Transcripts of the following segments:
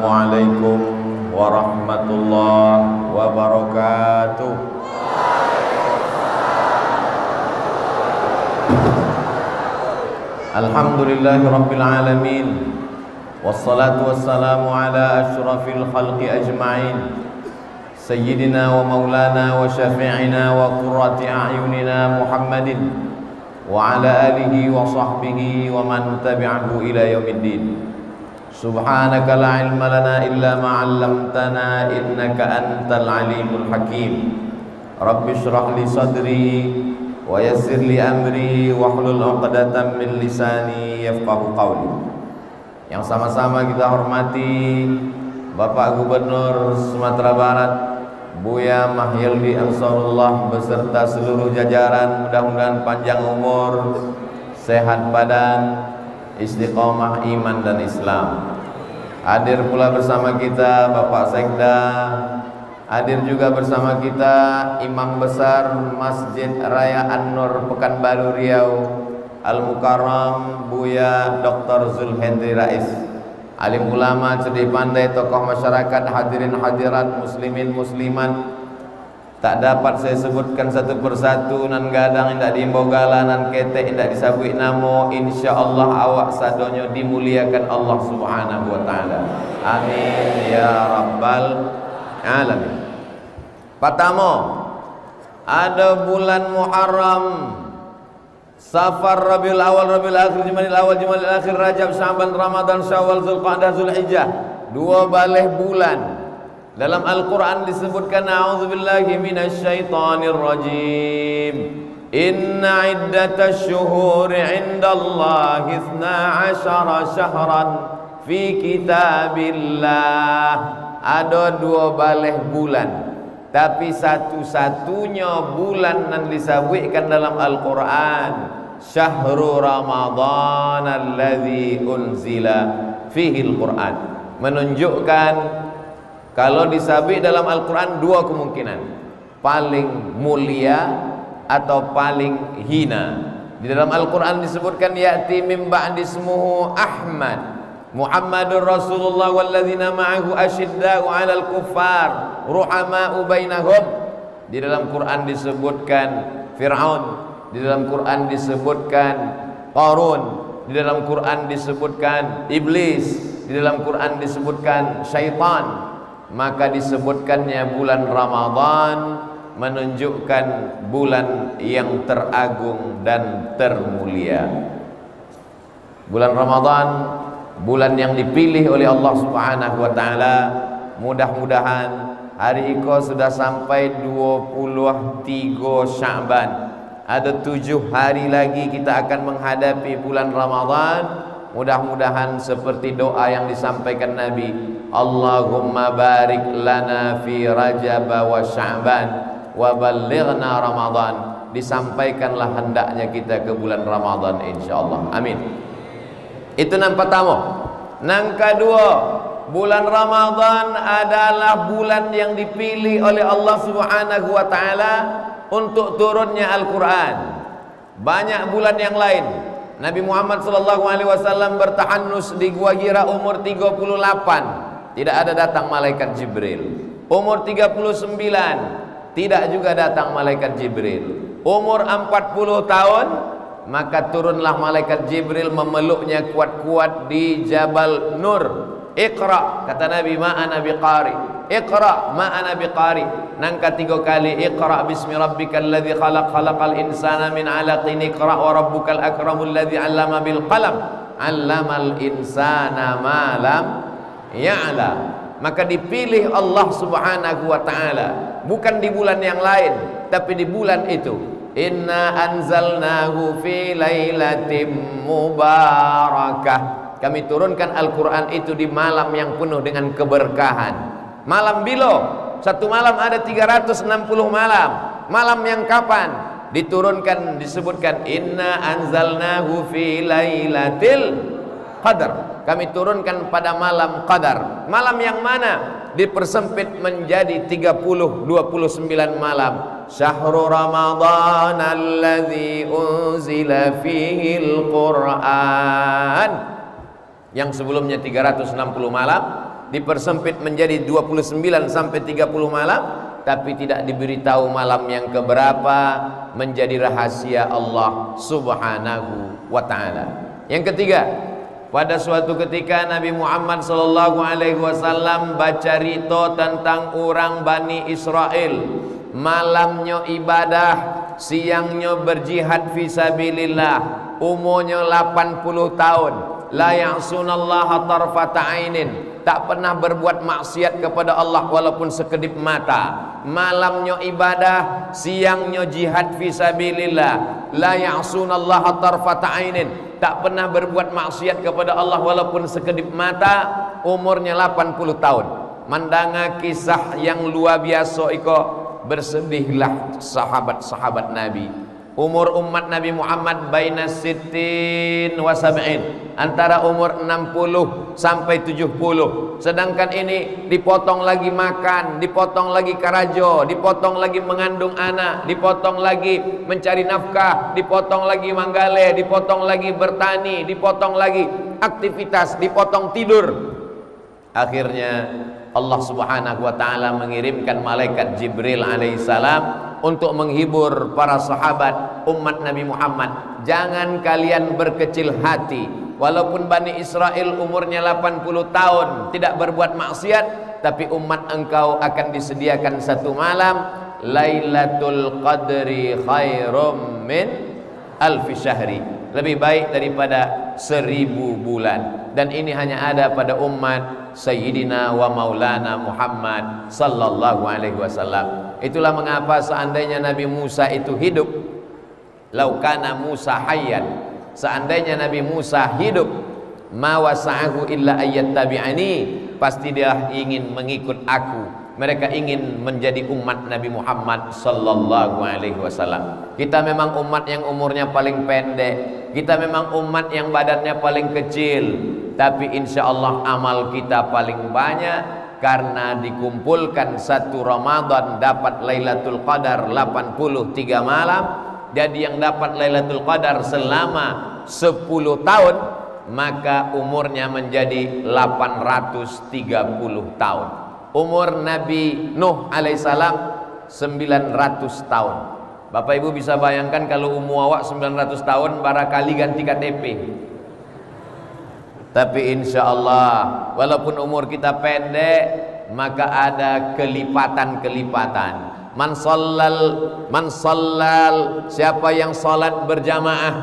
Assalamualaikum warahmatullahi wabarakatuh. Alhamdulillahi rabbil alamin. Wassalatu wassalamu ala asyrafil khalqi ajma'in, Sayyidina wa maulana wa syafi'ina wa qurrati a'yunina Muhammadin wa ala alihi wa sahbihi wa man tabi'ahu ila yaumiddin. Subhanaka la ilma lana illa ma 'allamtana innaka antal alimul hakim. Rabbi shrah li sadri wa yassir li amri wahlul 'uqdatam min lisani yafqahu qawli. Yang sama-sama kita hormati Bapak Gubernur Sumatera Barat Buya Mahyildi Ansarullah beserta seluruh jajaran, mudah-mudahan panjang umur, sehat badan, istiqomah iman dan Islam. Hadir pula bersama kita Bapak Sekda, hadir juga bersama kita Imam Besar Masjid Raya An-Nur Pekanbaru Riau Al-Mukarram Buya Dr. Zulhendri Rais, alim ulama, cerdik pandai, tokoh masyarakat, hadirin hadirat, muslimin muslimat. Tak dapat saya sebutkan satu persatu, nan gadang indak diimbogala, nan ketek indak disabui namo. Insyaallah awak sadonyo dimuliakan Allah Subhanahu wa taala. Amin ya rabbal alamin. Pertama, ada bulan Muharram, Safar, Rabiul Awal, Rabiul Akhir, Jumadil Awal, Jumadil Akhir, Rajab, Sya'ban, Ramadan, Syawal, Zulqa'dah, Zulhijjah. Dua balih bulan. Dalam Al-Quran disebutkan a'udzubillahi minasyaitonir rajim. Inna iddatash syuhuri 'indallahi 12 syahran fi kitabillah. Ada dua balih bulan, tapi satu-satunya bulan yang disebutkan dalam Al-Quran Syahrul Ramadan alladzi unzila fihi Al-Quran, menunjukkan kalau disebut dalam Al-Quran dua kemungkinan, paling mulia atau paling hina. Di dalam Al-Quran disebutkan ya'ti min ba'di ismuhu Ahmad Muhammadur Rasulullah walladzina ma'ahu asyidda'u 'alal kuffar ruhama'u bainahum. Di dalam Quran disebutkan Fir'aun, di dalam Quran disebutkan Qarun, di dalam Quran disebutkan iblis, di dalam Quran disebutkan syaitan. Maka disebutkannya bulan Ramadan menunjukkan bulan yang teragung dan termulia. Bulan Ramadan, bulan yang dipilih oleh Allah Subhanahu wa taala. Mudah-mudahan hari ini sudah sampai 23 Sya'ban. Ada 7 hari lagi kita akan menghadapi bulan Ramadan. Mudah-mudahan seperti doa yang disampaikan Nabi, Allahumma barik lana fi Rajab wa Sya'ban wa ballighna Ramadan. Disampaikanlah hendaknya kita ke bulan Ramadan insyaallah. Amin. Itu yang pertama. Yang kedua, bulan Ramadan adalah bulan yang dipilih oleh Allah Subhanahu wa taala untuk turunnya Al-Quran. Banyak bulan yang lain Nabi Muhammad SAW bertahannus di Gua Hira umur 38, tidak ada datang malaikat Jibril. Umur 39 tidak juga datang malaikat Jibril. Umur 40 tahun maka turunlah malaikat Jibril memeluknya kuat-kuat di Jabal Nur. Iqra, kata Nabi, ma ana biqari. Iqra, ma ana biqari. Nangka 3 kali, Iqra bismi rabbikal ladzi khalaq, khalaqal insana min 'alaqin. Iqra wa rabbukal akramul ladzi 'allama bil qalam, 'allamal insana ma lam ya'lam. Maka dipilih Allah Subhanahu wa taala bukan di bulan yang lain, tapi di bulan itu. Inna anzalnahu fi lailatin mubarakah. Kami turunkan Al-Quran itu di malam yang penuh dengan keberkahan. Malam bilo, satu malam ada 360 malam. Malam yang kapan diturunkan? Disebutkan inna anzalnahu fi lailatil qadar. Kami turunkan pada malam qadar. Malam yang mana? Dipersempit menjadi 29 malam. Syahrul Ramadan alladzi unzila fihil Qur'an. Yang sebelumnya 360 malam dipersempit menjadi 29 sampai 30 malam, tapi tidak diberitahu malam yang keberapa, menjadi rahasia Allah Subhanahu wa ta'ala. Yang ketiga, pada suatu ketika Nabi Muhammad sallallahu alaihi wasallam baca rito tentang orang Bani Israel, malamnya ibadah, siangnya berjihad fisabilillah, umurnya 80 tahun, la ya'sunallaha tarfata ainin, tak pernah berbuat maksiat kepada Allah walaupun sekedip mata. Malamnya ibadah, siangnya jihad fisabilillah, la ya'sunallaha tarfata ainin, tak pernah berbuat maksiat kepada Allah walaupun sekedip mata, umurnya 80 tahun. Mandanga kisah yang luar biasa iko, bersedihlah sahabat-sahabat Nabi. Umur umat Nabi Muhammad baina sittin wa sab'in, antara umur 60 sampai 70. Sedangkan ini dipotong lagi makan, dipotong lagi karajo, dipotong lagi mengandung anak, dipotong lagi mencari nafkah, dipotong lagi manggale, dipotong lagi bertani, dipotong lagi aktivitas, dipotong tidur. Akhirnya Allah Subhanahu wa ta'ala mengirimkan malaikat Jibril alaihissalam untuk menghibur para sahabat umat Nabi Muhammad. Jangan kalian berkecil hati, walaupun Bani Israel umurnya 80 tahun tidak berbuat maksiat, tapi umat engkau akan disediakan satu malam, Lailatul Qadri khairum min alfi syahri, lebih baik daripada 1000 bulan. Dan ini hanya ada pada umat Sayyidina wa Maulana Muhammad sallallahu alaihi wasallam. Itulah mengapa seandainya Nabi Musa itu hidup, laukana Musa hayyan, seandainya Nabi Musa hidup, ma wasa'ahu illa ayyattabi'ani, pasti dia ingin mengikut aku. Mereka ingin menjadi umat Nabi Muhammad sallallahu alaihi wasallam. Kita memang umat yang umurnya paling pendek, kita memang umat yang badannya paling kecil, tapi insya Allah amal kita paling banyak, karena dikumpulkan satu Ramadan dapat Lailatul Qadar 83 malam. Jadi yang dapat Lailatul Qadar selama 10 tahun, maka umurnya menjadi 830 tahun. Umur Nabi Nuh alaihissalam 900 tahun. Bapak Ibu bisa bayangkan kalau umur awak 900 tahun, barangkali ganti KTP. Tapi insya Allah walaupun umur kita pendek, maka ada kelipatan-kelipatan. Man sallal, siapa yang salat berjamaah,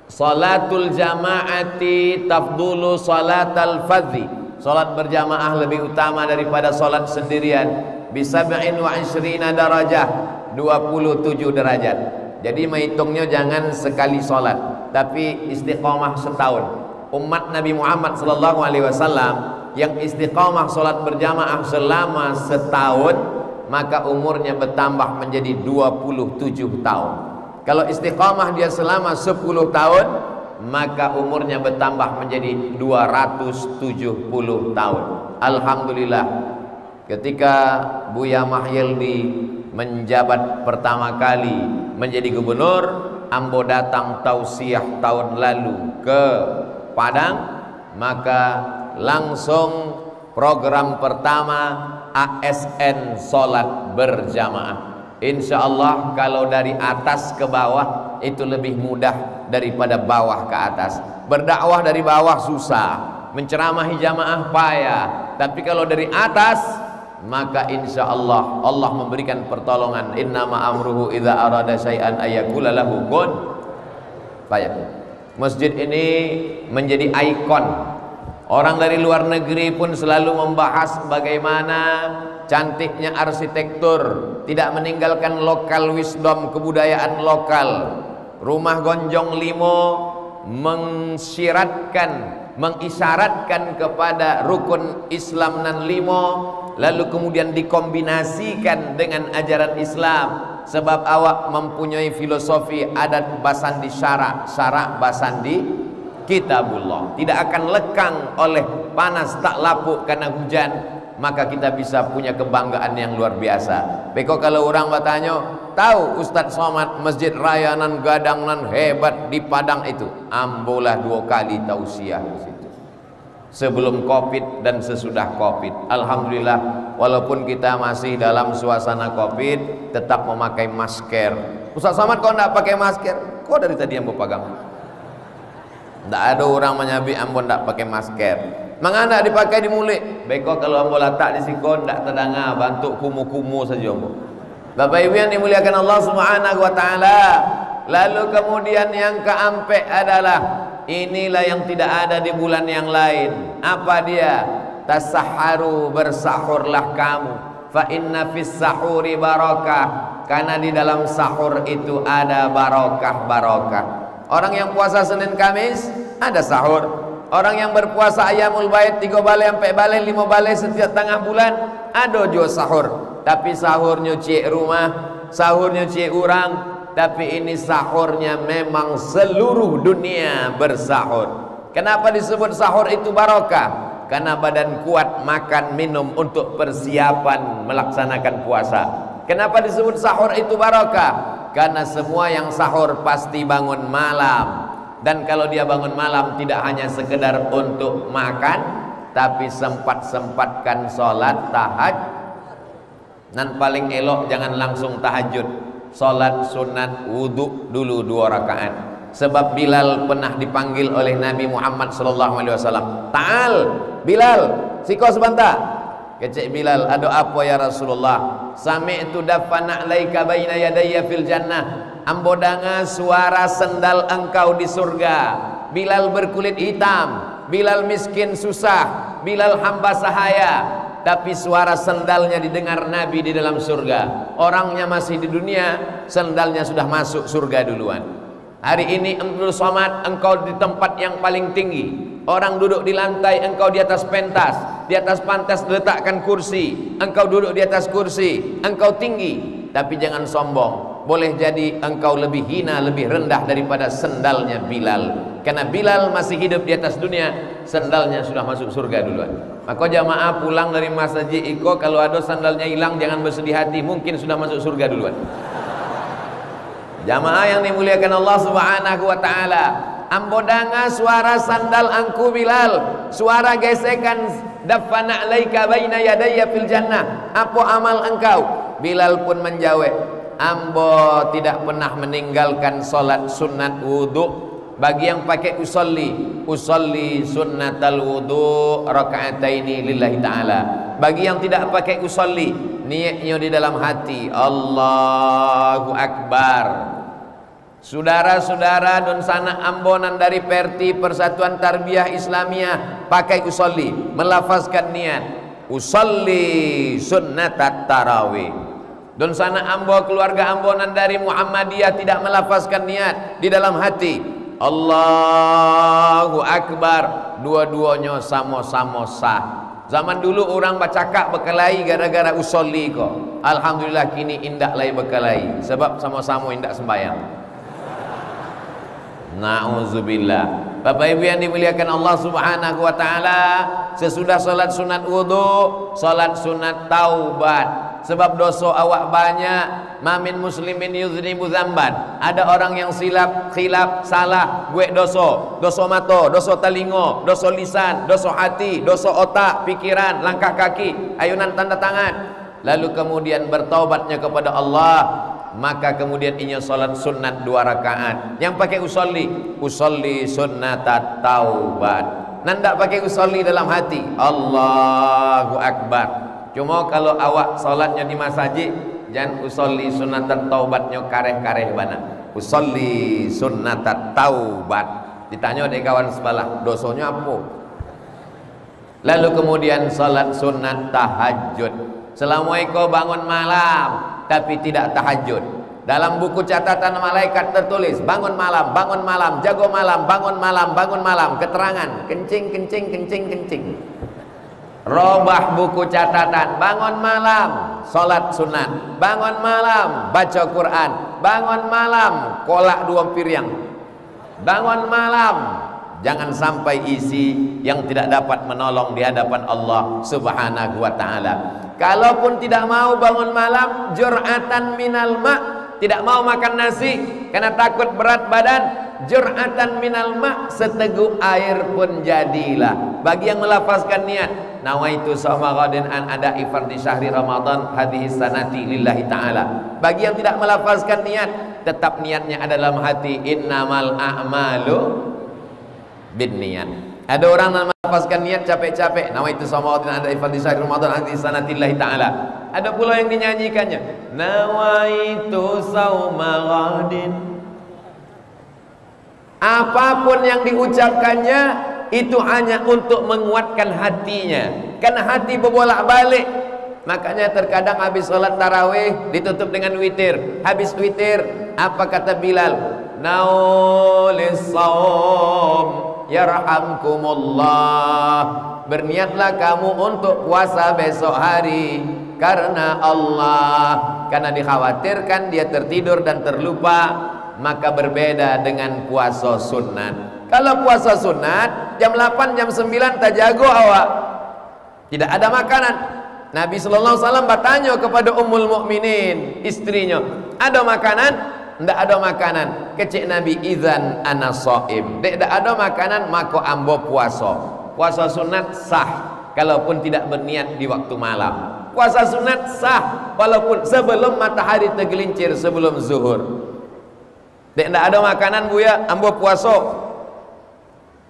salatul jamaati tafdulu salatal fadhi, salat berjamaah lebih utama daripada salat sendirian, bisab'in wa ishrina darajah, 27 derajat. Jadi menghitungnya jangan sekali salat, tapi istiqomah setahun. Umat Nabi Muhammad sallallahu alaihi wasallam yang istiqomah salat berjamaah selama setahun, maka umurnya bertambah menjadi 27 tahun. Kalau istiqomah dia selama 10 tahun, maka umurnya bertambah menjadi 270 tahun. Alhamdulillah, ketika Buya Mahyildi menjabat pertama kali menjadi gubernur, ambo datang tausiah tahun lalu ke Padang, maka langsung program pertama ASN salat berjamaah. Insya Allah kalau dari atas ke bawah itu lebih mudah daripada bawah ke atas. Berdakwah dari bawah susah, menceramahi jamaah payah, tapi kalau dari atas, maka insya Allah Allah memberikan pertolongan. Innama amruhu idza arada syai'an ayyaqula lahu kun fayakun. Masjid ini menjadi ikon. Orang dari luar negeri pun selalu membahas bagaimana cantiknya arsitektur, tidak meninggalkan lokal wisdom, kebudayaan lokal. Rumah Gonjong Limo mengisyaratkan kepada rukun Islam nan limo, lalu kemudian dikombinasikan dengan ajaran Islam. Sebab awak mempunyai filosofi adat basandi syarak, syarak basandi kitabullah, tidak akan lekang oleh panas tak lapuk karena hujan, maka kita bisa punya kebanggaan yang luar biasa. Beko kalau orang bertanya, tahu Ustadz Somad Masjid Raya nan gadang nan hebat di Padang itu, ambolah 2 kali tausiah di situ. sebelum Covid dan sesudah Covid. Alhamdulillah, walaupun kita masih dalam suasana Covid, tetap memakai masker. Ustaz Samad kok enggak pakai masker? Kok dari tadi ambo pegang? Enggak ada orang menyabi ambo enggak pakai masker. Mangga enggak dipakai di mulut? Beko kalau ambo letak di sikon enggak terdengar, bantu kumu-kumu saja ambo. Bapak Ibu yang dimuliakan Allah Subhanahu wa taala. Lalu kemudian yang keempat adalah inilah yang tidak ada di bulan yang lain. Apa dia? Tasahharu, bersahurlah kamu. Fa inna fis sahuri barakah. Karena di dalam sahur itu ada barokah-barokah. Orang yang puasa Senin Kamis ada sahur. Orang yang berpuasa Ayyamul Bait 3 balai sampai balai 5 balai setiap tengah bulan ada juga sahur. Tapi sahurnya cik rumah, sahurnya cik orang. Tapi ini sahurnya memang seluruh dunia bersahur. Kenapa disebut sahur itu barokah? Karena badan kuat makan minum untuk persiapan melaksanakan puasa. Kenapa disebut sahur itu barokah? Karena semua yang sahur pasti bangun malam. Dan kalau dia bangun malam tidak hanya sekedar untuk makan, tapi sempat-sempatkan sholat tahajud. Dan paling elok jangan langsung tahajud, sholat sunat wudhu dulu 2 rakaat. Sebab Bilal pernah dipanggil oleh Nabi Muhammad SAW. Ta'al Bilal, siko sebentar. Kecik Bilal, ada apa ya Rasulullah? Sami'tu dafana alaika baina yadayya fil jannah. Ambo dengar suara sendal engkau di surga. Bilal berkulit hitam, Bilal miskin susah, Bilal hamba sahaya. Tapi suara sendalnya didengar Nabi di dalam surga. Orangnya masih di dunia, sendalnya sudah masuk surga duluan. Hari ini Abdul Somad, engkau di tempat yang paling tinggi. Orang duduk di lantai, engkau di atas pentas. Di atas pantas diletakkan kursi, engkau duduk di atas kursi. Engkau tinggi, tapi jangan sombong. Boleh jadi engkau lebih hina, lebih rendah daripada sendalnya Bilal. Karena Bilal masih hidup di atas dunia, sendalnya sudah masuk surga duluan. Maka jamaah pulang dari masjid Iko, kalau ada sandalnya hilang jangan bersedih hati, mungkin sudah masuk surga duluan. Jamaah yang dimuliakan Allah Subhanahu wa taala, ambo dengar suara sandal angku Bilal, suara gesekan dafana alaika baina yadayya fil jannah. Apa amal engkau? Bilal pun menjawab, ambo tidak pernah meninggalkan solat sunat wudhu. Bagi yang pakai usolli sunnatal wudu raka'ataini lillahi ta'ala. Bagi yang tidak pakai usolli, niatnya di dalam hati, Allahu Akbar. Saudara-saudara dan sanak ambonan dari Perti Persatuan Tarbiyah Islamiyah pakai usolli, melafazkan niat usolli sunnatat tarawih. Dan sanak ambo keluarga ambonan dari Muhammadiyah tidak melafazkan niat di dalam hati, Allahu Akbar. Dua-duanya sama-sama sah. Zaman dulu orang bercakap berkelahi gara-gara usolli kok. Alhamdulillah kini indak lagi berkelahi, sebab sama-sama indak sembahyang. Na'udzubillah. Bapak Ibu yang dimuliakan Allah Subhanahu wa taala, sesudah salat sunat wudu, salat sunat taubat. Sebab dosa awak banyak, mamin muslimin yuznibu dzamban. Ada orang yang silap, khilaf, salah, gue dosa, dosa mata, dosa telinga, dosa lisan, dosa hati, dosa otak, pikiran, langkah kaki, ayunan tanda tangan. Lalu kemudian bertaubatnya kepada Allah, maka kemudian inya salat sunat 2 rakaat. Yang pakai usolli sunnatat taubat. Nanda pakai usolli dalam hati, Allahu Akbar. Cuma kalau awak salatnya di masjid, jangan usolli sunnatat taubatnya kareh-kareh bana. Usolli sunnatat taubat. Ditanya oleh kawan sebelah, dosanya apa? Lalu kemudian salat sunat tahajud. Selama kau bangun malam tapi tidak tahajud, dalam buku catatan malaikat tertulis bangun malam, jago malam, bangun malam, keterangan kencing. Robah buku catatan, bangun malam salat sunat, bangun malam baca Quran, bangun malam kolak 2 piring, bangun malam. Jangan sampai isi yang tidak dapat menolong di hadapan Allah Subhanahu wa taala. Kalaupun tidak mau bangun malam, jur'atan minal ma', tidak mau makan nasi karena takut berat badan, jur'atan minal ma', seteguk air pun jadilah. Bagi yang melafazkan niat, nawaitu shauma ghadin an ada'i fardhi syahri ramadan hadhihi sanati lillahi ta'ala. Bagi yang tidak melafazkan niat, tetap niatnya ada dalam hati, innamal a'malu binniyat. Ada orang yang melafazkan niat capek-capek, nawaitu shauma ghadin an ada'i fardhi syahri ramadan hadhihi sanati lillahi ta'ala. Ada pula yang dinyanyikannya, nawaitu shauma ghadin. Apapun yang diucapkannya itu hanya untuk menguatkan hatinya, karena hati berbolak-balik. Makanya terkadang habis sholat tarawih ditutup dengan witir. Habis witir, apa kata Bilal? Naulis saum yarhamkumullah. Berniatlah kamu untuk puasa besok hari karena Allah, karena dikhawatirkan dia tertidur dan terlupa. Maka berbeda dengan puasa sunat. Kalau puasa sunat jam 8 jam 9 tak jago awak, tidak ada makanan. Nabi sallallahu alaihi wasallam bertanya kepada Ummul Mukminin, istrinya, ada makanan? Tidak ada makanan. Kecik Nabi, idzan ana shaim. Tidak ada makanan maka ambo puasa. Puasa sunat sah kalaupun tidak berniat di waktu malam. Puasa sunat sah walaupun sebelum matahari tergelincir, sebelum zuhur. Tidak ada makanan buya, ambo puasa.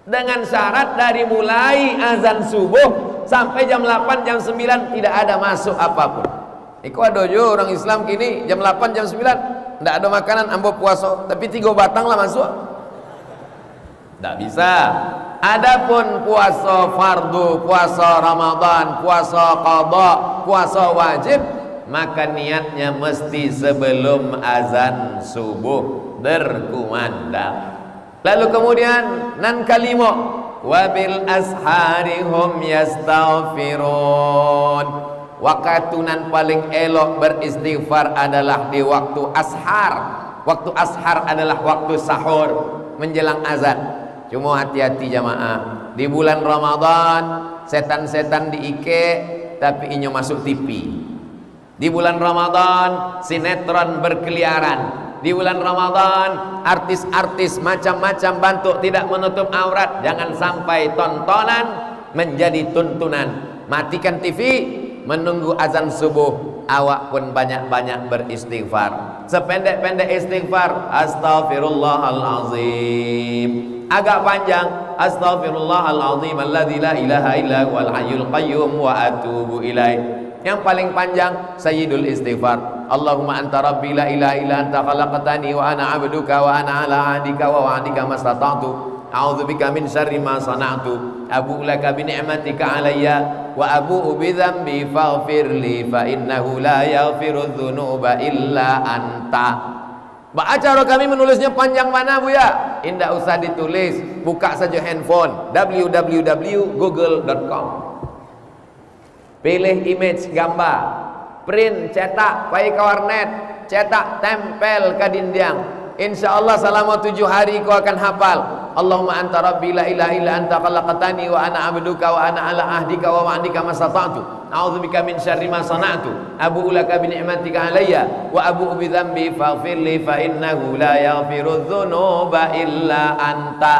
Dengan syarat dari mulai azan subuh sampai jam 8 jam 9 tidak ada masuk apapun. Iku ada juga orang Islam kini jam 8 jam 9 tidak ada makanan ambo puasa, tapi 3 batang lah masuk. Tidak bisa. Adapun puasa fardu, puasa Ramadan, puasa qada, puasa wajib, maka niatnya mesti sebelum azan subuh berkumandang. Lalu kemudian nan kalimo, wabil ashari hum yastaghfirun. Wakatunan paling elok beristighfar adalah di waktu ashar. Waktu ashar adalah waktu sahur menjelang azan. Cuma hati-hati jamaah, di bulan Ramadan setan-setan diike tapi inyo masuk TV. Di bulan Ramadan sinetron berkeliaran. Di bulan Ramadan artis-artis macam-macam bentuk tidak menutup aurat. Jangan sampai tontonan menjadi tuntunan. Matikan TV, menunggu azan subuh, awak pun banyak-banyak beristighfar. Sependek-pendek istighfar, astaghfirullahalazim. Agak panjang, astaghfirullahalazim alladzi la ilaha illa huwal hayyul qayyum wa atubu ilaih. Yang paling panjang sayyidul istighfar, Allahumma anta rabbi la ilaha illa anta khalaqtani wa ana 'abduka wa ana 'ala 'ahdika wa wa'dika mastata'tu a'udzubika min syarri ma sana'tu abu'u laka bi ni'matika 'alayya wa abu'u bi dzambi faghfirli fa innahu la yaghfiru dzunuba illa anta. Acara kami menulisnya panjang mana buya? Indah usah ditulis, buka saja handphone www.google.com. Pilih image gambar, print, cetak, pai ke warnet, cetak, tempel ke dinding. Insya Allah selama 7 hari kau akan hafal. Allahumma anta rabbi la ilaha illa anta khalaqtani wa ana 'abduka wa ana 'ala ahdika wa wa'dika mastata'tu a'udzubika min syarri ma sana'tu abu'u laka bi ni'matika 'alayya wa abu'u bi dzambi faghfirli fa innahu la yaghfiru dzunuba illa anta.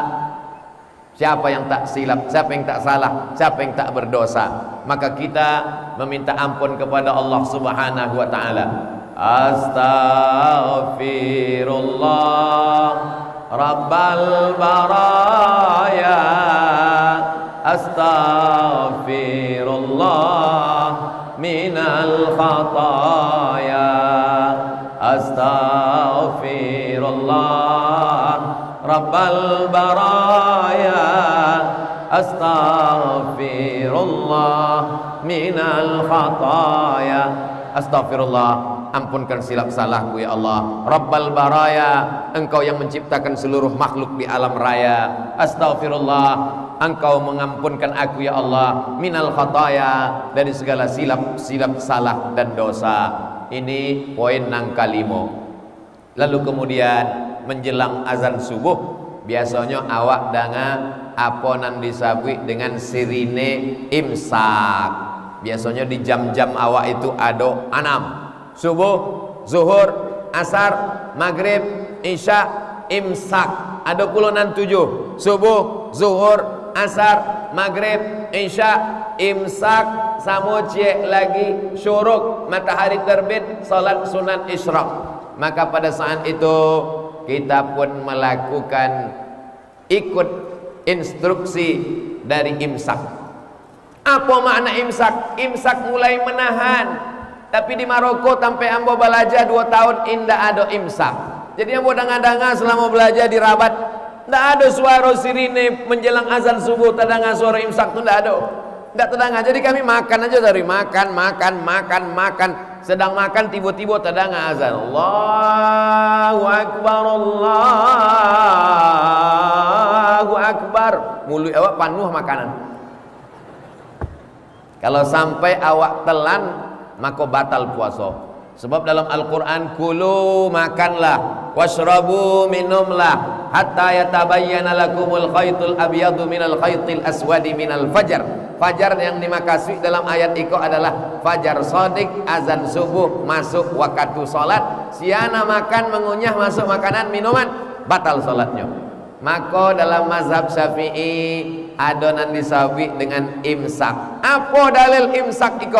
Siapa yang tak silap, siapa yang tak salah, siapa yang tak berdosa, maka kita meminta ampun kepada Allah Subhanahu wa taala. Astaghfirullah Rabbal baraya, astaghfirullah minal khataya, astaghfirullah Rabbal baraya, astaghfirullah minal khataya. Astaghfirullah, ampunkan silap salahku ya Allah. Rabbal baraya, engkau yang menciptakan seluruh makhluk di alam raya. Astaghfirullah, engkau mengampunkan aku ya Allah. Minal khataya, dari segala silap salah dan dosa. Ini poin nang kalimo. Lalu kemudian menjelang azan subuh biasanya awak danga apa nan disabui dengan sirine imsak. Biasanya di jam-jam awak itu ada 6, subuh, zuhur, asar, maghrib, isya, imsak. ada puluh nan 7, subuh, zuhur, asar, maghrib, isya, imsak, samucie lagi syuruk, matahari terbit, salat sunat isyraq. Maka pada saat itu kita pun melakukan ikut instruksi dari imsak. Apa makna imsak? Imsak mulai menahan. Tapi di Maroko sampai ambo belajar 2 tahun indah ada imsak. Jadi ambo danga-danga selama belajar di Rabat, tidak ada suara sirine menjelang azan subuh, tadanga suara imsak itu tidak ada. Tidak tadanga. Jadi kami makan aja dari makan. Sedang makan tiba-tiba tadanga azan. Allahu Akbar, Allahu Akbar. Mulut awak penuh makanan. Kalau sampai awak telan, maka batal puasa. Sebab dalam Al-Quran, kulu makanlah, washrabu minumlah, hatta yatabayyana lakumul khaytul abyadu minal khaytil aswadi minal fajar. Fajar yang dimaksud dalam ayat itu adalah fajar sodik, azan subuh, masuk waktu salat. Siana makan, mengunyah, masuk makanan, minuman, batal salatnya. Maka dalam mazhab Syafi'i adonan disawi dengan imsak. Apa dalil imsak itu?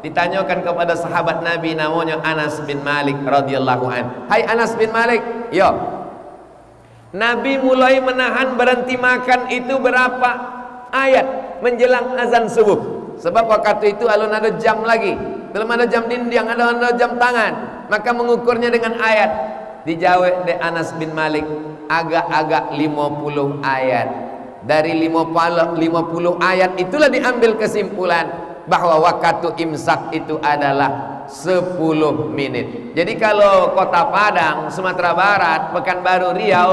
Ditanyakan kepada sahabat Nabi namanya Anas bin Malik radhiyallahu an. Hai Anas bin Malik, yo. Nabi mulai menahan berhenti makan itu berapa ayat menjelang azan subuh? Sebab waktu itu alun ada jam lagi, belum ada jam dinding, ada jam tangan. Maka mengukurnya dengan ayat. Dijawab oleh Anas bin Malik, agak-agak 50 ayat. Dari 50 ayat itulah diambil kesimpulan bahwa waktu imsak itu adalah 10 menit. Jadi kalau Kota Padang, Sumatera Barat, Pekanbaru, Riau,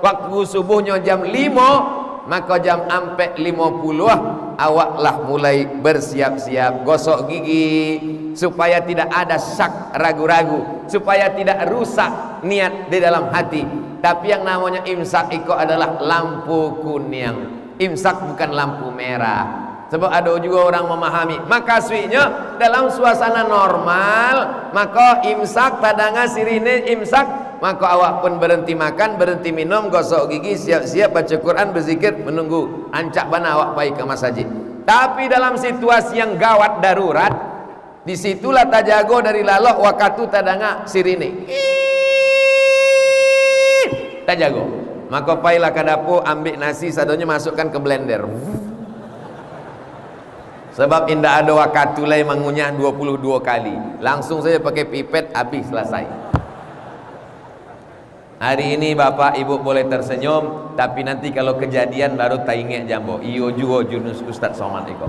waktu subuhnya jam 5, maka jam ampe 50 awaklah mulai bersiap-siap gosok gigi supaya tidak ada syak ragu-ragu, supaya tidak rusak niat di dalam hati. Tapi yang namanya imsak itu adalah lampu kuning. Imsak bukan lampu merah. Sebab ada juga orang memahami makasihnya dalam suasana normal, maka imsak tadanga sirine imsak, maka awak pun berhenti makan, berhenti minum, gosok gigi, siap-siap baca Quran, berzikir, menunggu ancak bana awak pergi ke masjid. Tapi dalam situasi yang gawat darurat, disitulah tajago dari lalok waktu tadanga sirine tajago, maka pailah ke dapur, ambil nasi sadonya, masukkan ke blender. Sebab indah ada waktu lain mengunyah 22 kali. Langsung saja pakai pipet, habis selesai. Hari ini Bapak Ibu boleh tersenyum, tapi nanti kalau kejadian baru tainget jambo. Iyo juga jurus Ustaz Somad Eko.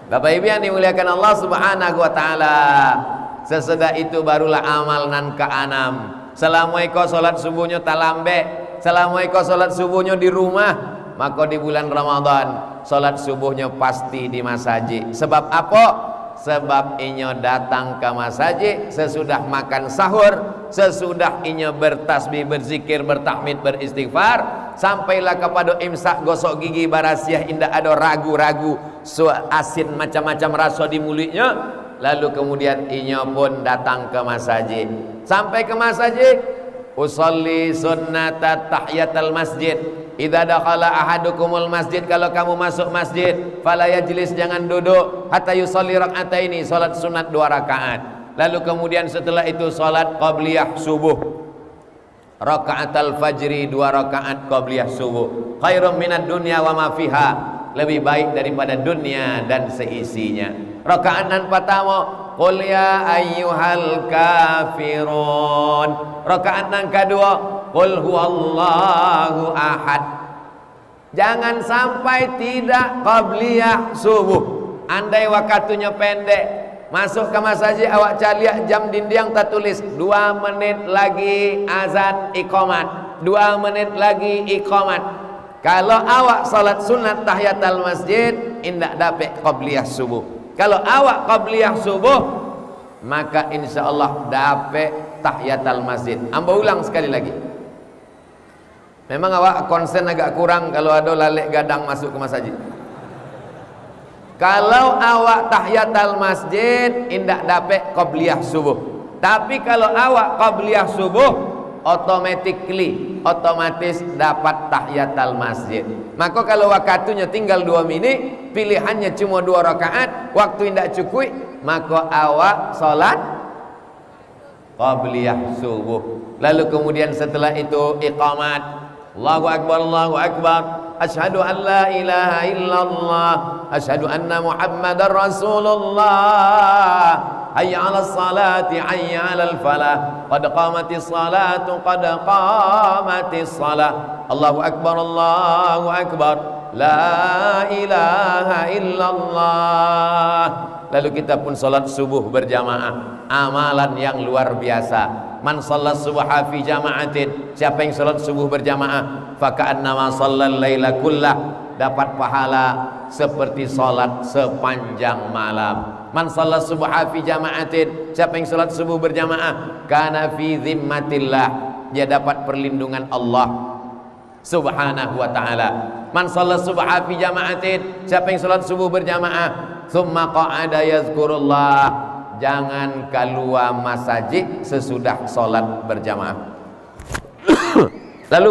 Bapak Ibu yang dimuliakan Allah Subhanahu wa taala, sesudah itu barulah amal nan ke-6. Selama iko salat subuhnya talambe, selama iko salat subuhnya di rumah, maka di bulan Ramadan salat subuhnya pasti di masjid. Sebab apa? Sebab inyo datang ke masjid sesudah makan sahur, sesudah inyo bertasbih, berzikir, bertahmid, beristighfar, sampailah kepada imsak, gosok gigi, barasiah, indah ada ragu-ragu, asin macam-macam rasa di mulutnya. Lalu kemudian inyo pun datang ke masjid. Sampai ke masjid, usolli sunnata tahiyatul masjid. Idza dakhala ahadukumul masjid, kalau kamu masuk masjid, fala yajlis, jangan duduk, hatta yusolli rak'ataini, salat sunat 2 rakaat. Lalu kemudian setelah itu salat qabliyah subuh, raka'atul fajri, 2 rakaat qabliyah subuh. Khairum minad dunya wa ma fiha, lebih baik daripada dunia dan seisinya. Rakaat yang pertama, qul ya ayyuhal kafirun. Rakaat yang kedua, qul huwallahu ahad. Jangan sampai tidak qabliyah subuh. Andai waktunya pendek, masuk ke masjid awak caliak jam dinding tertulis 2 menit lagi azan iqamat, 2 menit lagi iqamat. Kalau awak salat sunat tahiyatul masjid, indak dapat qabliyah subuh. Kalau awak qabliyah subuh, maka insya Allah dapat tahiyatul masjid. Amba ulang sekali lagi. Memang awak konsen agak kurang kalau ada lalek gadang masuk ke masjid. Kalau awak tahiyatul masjid, indak dapat qabliyah subuh. Tapi kalau awak qabliyah subuh, automatically otomatis dapat tahiyatul masjid. Maka kalau waktunya tinggal 2 menit, pilihannya cuma 2 rakaat, waktu tidak cukup, maka awak salat qabliyah subuh. Lalu kemudian setelah itu iqamat, Allahu akbar, Allahu akbar, asyhadu an la ilaha illallah, asyhadu anna muhammadar rasulullah, hayya 'alas salati, hayya 'alal falah, qad qamatis salatu, qad qamatis salah, Allahu akbar, Allahu akbar, la ilaha illallah. Lalu kita pun salat subuh berjamaah. Amalan yang luar biasa. Man sallat subha fi jama'atin, siapa yang salat subuh berjamaah, fa ka'annama shallal laila kullah, dapat pahala seperti salat sepanjang malam. Man sallat subha fi jama'atin, siapa yang salat subuh berjamaah, kana fi zimmatillah, dia dapat perlindungan Allah subhanahu wa ta'ala. Man sallat subha fi jama'atin, siapa yang salat subuh berjamaah, thumma qa'ada yazkurullah, jangan keluar masjid sesudah salat berjamaah. Lalu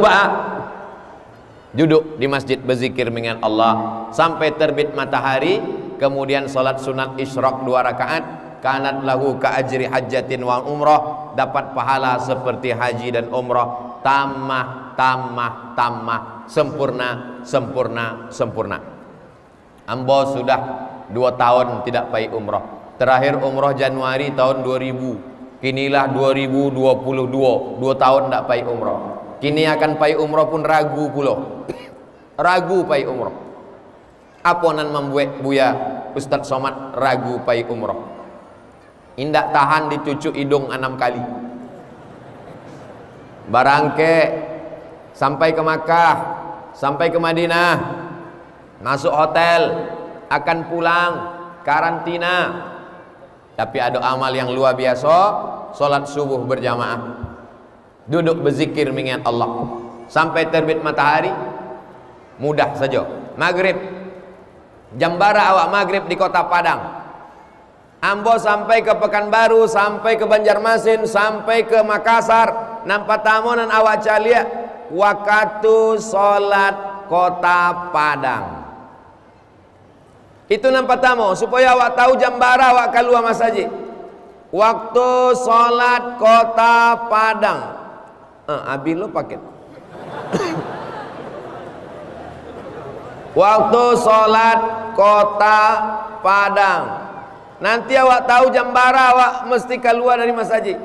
duduk di masjid berzikir dengan Allah sampai terbit matahari, kemudian salat sunat isyraq 2 rakaat, kanat lahu ka ajri hajjatin wa umrah, dapat pahala seperti haji dan umrah, tamah, sempurna, sempurna. Ambo sudah 2 tahun tidak pergi umrah. Terakhir umrah Januari tahun 2000. Kinilah 2022, 2 tahun tidak pergi umrah. Kini akan pergi umrah pun ragu pula. Ragu pergi umrah. Apa nan membuat Buya Ustaz Somad ragu pergi umrah? Indak tahan dicucuk hidung 6 kali. Barangke sampai ke Makkah, sampai ke Madinah, masuk hotel, akan pulang, karantina. Tapi ada amal yang luar biasa, salat subuh berjamaah, duduk berzikir mengingat Allah sampai terbit matahari, mudah saja. Maghrib, jambara awak maghrib di kota Padang, ambo sampai ke Pekanbaru, sampai ke Banjarmasin, sampai ke Makassar, nampak tamonan awak calia waktu salat kota Padang. Itu nampak tamu supaya awak tahu jambara awak keluar masjid. Waktu salat kota Padang. Abi lo paket. Waktu salat kota Padang. Nanti awak tahu jambara awak mesti keluar dari masjid.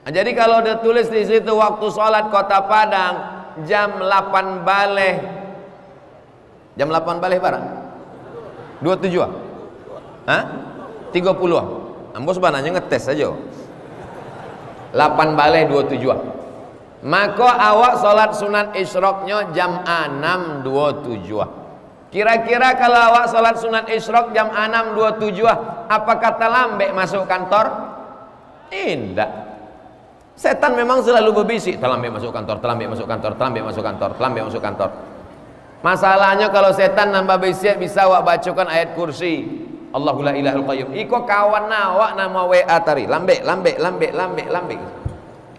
Jadi kalau dia tulis di situ waktu salat kota Padang jam 8 baleh. Jam 8 baleh barang. 27 ah? Hah? 30 ah? Ambo sebenarnya ngetes saja. 8 baleh 27 ah. Maka awak salat sunat isyraqnya jam 6.27 ah. Kira-kira kalau awak salat sunat isyraq jam 6.27 ah, apa kata lambe masuk kantor? Tidak. Setan memang selalu berbisik, terlambat masuk kantor, terlambat masuk kantor, terlambat masuk kantor, terlambat masuk kantor. Masalahnya kalau setan nambah bisik, bisa awak bacakan ayat kursi, Allahu la ilahul qayyum. Iko kawan awak nama WA tari, lambe.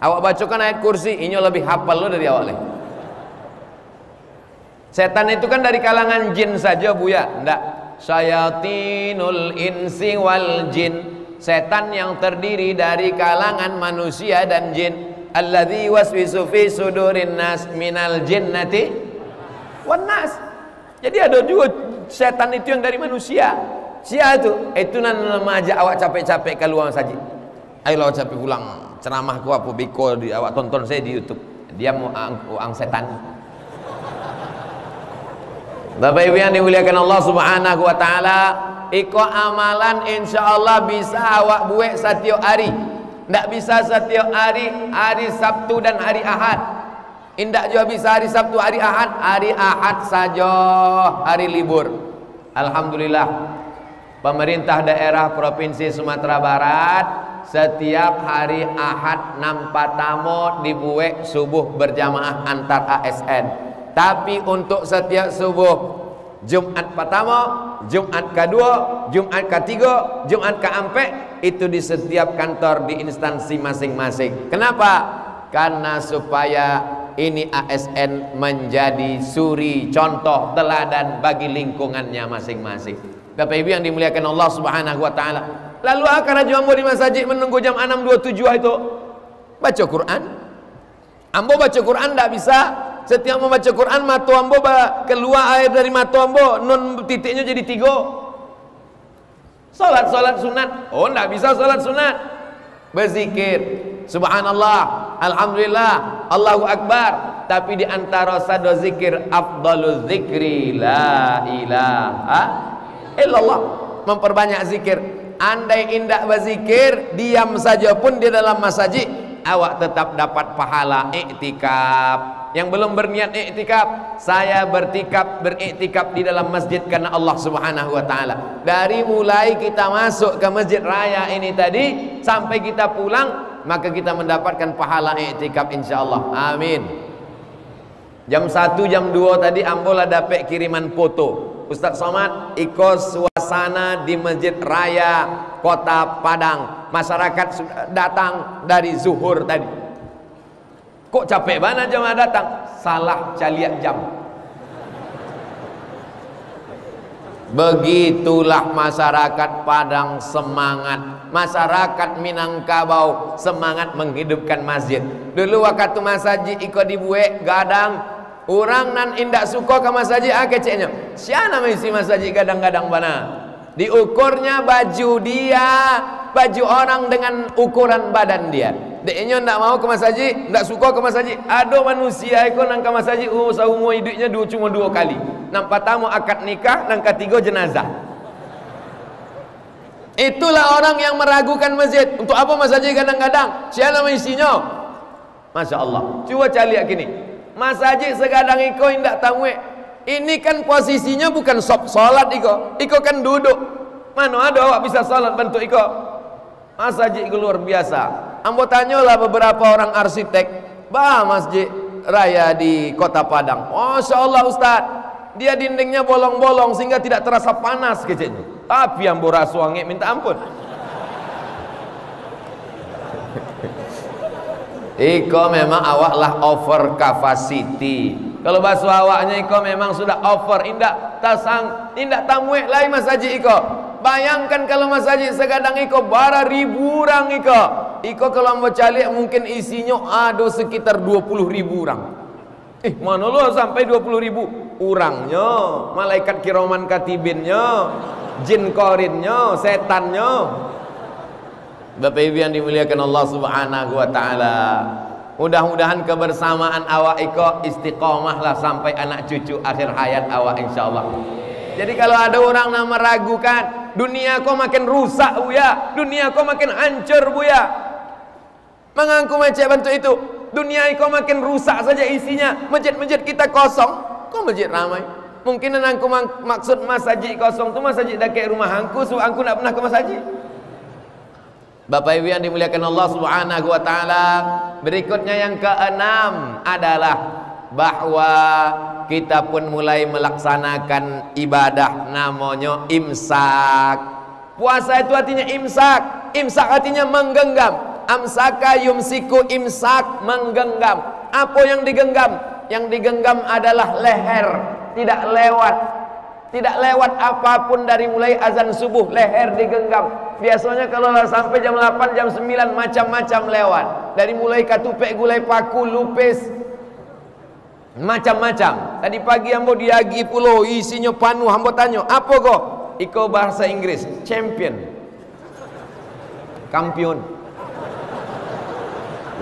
Awak bacakan ayat kursi, inyo lebih hafal lo dari awak leh. Setan itu kan dari kalangan jin saja Buya, ndak. Syayatinul insi wal jin. Setan yang terdiri dari kalangan manusia dan jin. Alladzi waswisu fi sudurin nas minal jinnati wan nas. Jadi ada juga setan itu yang dari manusia. Sia itu nan majak awak capek-capek keluar saja. Ayo awak capek pulang ceramah ku apa biko di awak tonton saya di YouTube. Dia mau ang setan. Bapak Ibu yang dimuliakan Allah Subhanahu wa taala, iko amalan insyaallah bisa awak buat setiap hari. Ndak bisa setiap hari, hari Sabtu dan hari Ahad. Indak juga bisa hari Sabtu, hari Ahad saja hari libur. Alhamdulillah, pemerintah daerah Provinsi Sumatera Barat setiap hari Ahad nampak tamu dibuat subuh berjamaah antar ASN. Tapi untuk setiap subuh Jumat pertama, Jumat kedua, Jumat ketiga, Jumat keempat itu di setiap kantor di instansi masing-masing. Kenapa? Karena supaya ini ASN menjadi suri contoh teladan bagi lingkungannya masing-masing. Bapak Ibu yang dimuliakan Allah Subhanahu wa taala. Lalu akan Raja Ambo di masjid menunggu jam 6.27 itu baca Quran. Ambo baca Quran tidak bisa. Setiap membaca Quran mata ambo keluar air dari mata ambo, nun titiknya jadi 3. Salat sunat. Oh, tidak bisa salat sunat. Berzikir, subhanallah, alhamdulillah, Allahu akbar. Tapi di antara sado zikir afdalul zikri la ilaha illallah. Memperbanyak zikir. Andai indah berzikir, diam saja pun di dalam masjid, awak tetap dapat pahala iktikaf. Yang belum berniat iktikaf, saya beriktikaf di dalam masjid karena Allah Subhanahu wa taala. Dari mulai kita masuk ke masjid raya ini tadi sampai kita pulang, maka kita mendapatkan pahala iktikaf insyaallah. Amin. Jam 1 jam 2 tadi ambolah dapat kiriman foto. Ustaz Somad ikut suasana di masjid raya Kota Padang. Masyarakat sudah datang dari zuhur tadi. Kok capek banget jemaah datang? Salah caliak jam. Begitulah masyarakat Padang semangat. Masyarakat Minangkabau semangat menghidupkan masjid. Dulu waktu masjid ikut dibuat gadang, orang nan indak suka ke masjid keceknya. Siapa nama isi masjid gadang-gadang mana? Diukurnya baju dia, baju orang dengan ukuran badan dia. Deknya ndak mau ke masjid, ndak suka ke masjid. Ada manusia ikut nang ke masjid seumur hidupnya cuma 2 kali. Nang pertama akad nikah, nang ketiga jenazah. Itulah orang yang meragukan masjid. Untuk apa masjid kadang-kadang? Siapa nama isinya? Masya Allah. Coba cari gini. Masjid segadang iko indak tamu. Ini kan posisinya bukan solat iko. Iko kan duduk. Mana ada awak bisa salat bentuk iko? Masjid itu luar biasa. Ambo tanyalah beberapa orang arsitek, masjid raya di Kota Padang. Masya Allah Ustaz, dia dindingnya bolong-bolong sehingga tidak terasa panas kecilnya. Tapi ambo rasu angin minta ampun. Iko memang awaklah over capacity. Kalau basuh awaknya iko memang sudah over, indak tamuek lain masjid iko. Bayangkan kalau masjid segadang iko bara 1000 orang iko. Iko kalau mau calik mungkin isinya ada sekitar 20.000 orang. Mana lo sampai 20.000 orangnya, malaikat kiraman katibinnya, jin korinnya, setannya. Bapak Ibu yang dimuliakan Allah Subhanahu wa taala. Mudah-mudahan kebersamaan awak iko istiqomah lah sampai anak cucu akhir hayat awak insyaallah. Jadi kalau ada orang yang meragukan, dunia kau makin rusak buya, dunia kau makin hancur buya, mengaku macam bentuk itu, dunia kau makin rusak saja isinya. Masjid-masjid kita kosong, kok masjid ramai? Mungkin aku maksud masjid kosong tu masjid dekat rumah angku, so angku nak pernah ke masjid. Bapak Ibu yang dimuliakan Allah Subhanahu wa taala, berikutnya yang keenam adalah bahwa kita pun mulai melaksanakan ibadah namanya imsak. Puasa itu artinya imsak. Imsak artinya menggenggam. Amsaka yumsiku, imsak menggenggam. Apa yang digenggam? Yang digenggam adalah leher, tidak lewat. Tidak lewat apapun dari mulai azan subuh, leher digenggam. Biasanya kalau sampai jam 8, jam 9 macam-macam lewat. Dari mulai katupek, gulai paku, lupis, macam-macam. Tadi pagi ambo diagi pulau isinya penuh. Ambo tanya, apa kok? Iko bahasa Inggris, champion, kampion.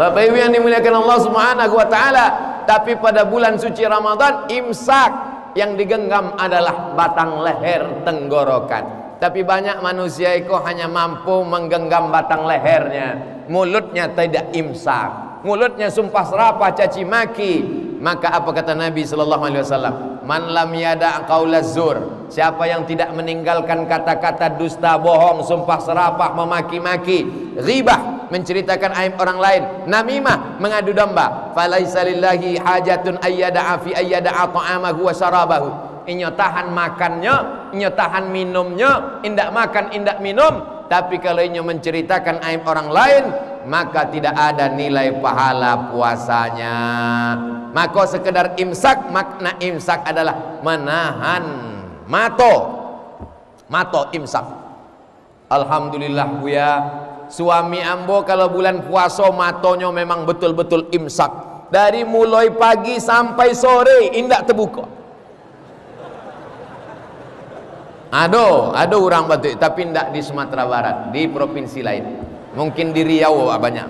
Bapak Ibu yang dimuliakan Allah Subhanahu wa taala, tapi pada bulan suci Ramadan imsak yang digenggam adalah batang leher tenggorokan. Tapi banyak manusia itu hanya mampu menggenggam batang lehernya, mulutnya tidak imsak, mulutnya sumpah serapah, caci maki. Maka apa kata Nabi sallallahu alaihi wasallam? Man lam yada' qaulaz zur, siapa yang tidak meninggalkan kata-kata dusta, bohong, sumpah serapah, memaki-maki, ghibah, menceritakan aib orang lain, namimah, mengadu domba, falaisa lillahi hajatun ayyada'a fi ayyada'a ta'amahu wa syarabahu. Inyo tahan makannya, inyo tahan minumnya, indak makan, indak minum. Tapi kalau inyo menceritakan aib orang lain, maka tidak ada nilai pahala puasanya. Maka sekedar imsak, makna imsak adalah menahan mato imsak. Alhamdulillah Buya, suami ambo kalau bulan puasa matonya memang betul-betul imsak. Dari mulai pagi sampai sore indak terbuka. Ada orang batuk, tapi tidak di Sumatera Barat, di provinsi lain. Mungkin di Riau banyak.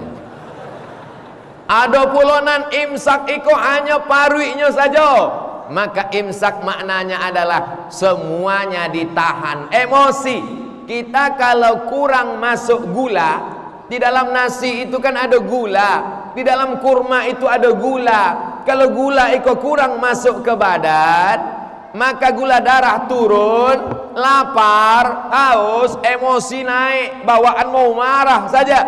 Ada pulonan imsak iko hanya paruinya saja. Maka imsak maknanya adalah semuanya ditahan. Emosi. Kita kalau kurang masuk gula, di dalam nasi itu kan ada gula, di dalam kurma itu ada gula. Kalau gula iko kurang masuk ke badan, maka gula darah turun, lapar, haus, emosi naik, bawaan mau marah saja.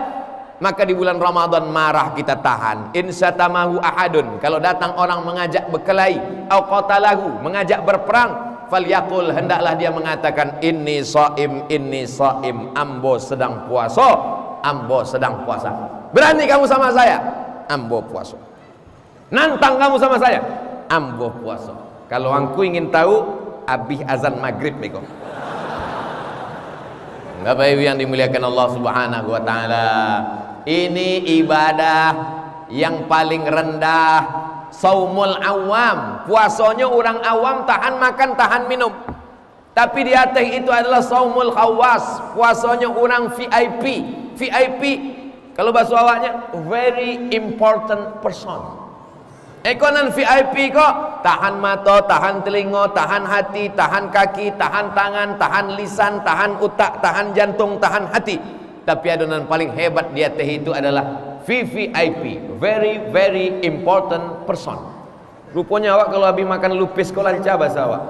Maka di bulan Ramadan marah kita tahan. Insyatamahu ahadun, kalau datang orang mengajak berkelahi, au qatalahu, mengajak berperang, falyaqul, hendaklah dia mengatakan inni shaim, ambo sedang puasa, ambo sedang puasa. Berani kamu sama saya? Ambo puasa. Nantang kamu sama saya? Ambo puasa. Kalau aku ingin tahu, habis azan maghrib beko. Bapak Ibu yang dimuliakan Allah Subhanahu wa taala, ini ibadah yang paling rendah. Saumul awam, puasanya orang awam, tahan makan, tahan minum. Tapi di atas itu adalah saumul khawas, puasanya orang VIP. VIP kalau bahasa awaknya very important person. Ekonan VIP kok tahan mata, tahan telinga, tahan hati, tahan kaki, tahan tangan, tahan lisan, tahan otak, tahan jantung, tahan hati. Tapi adonan paling hebat di atas itu adalah VVIP, very very important person. Rupanya awak kalau habis makan lupis kau lancar bahasa awak.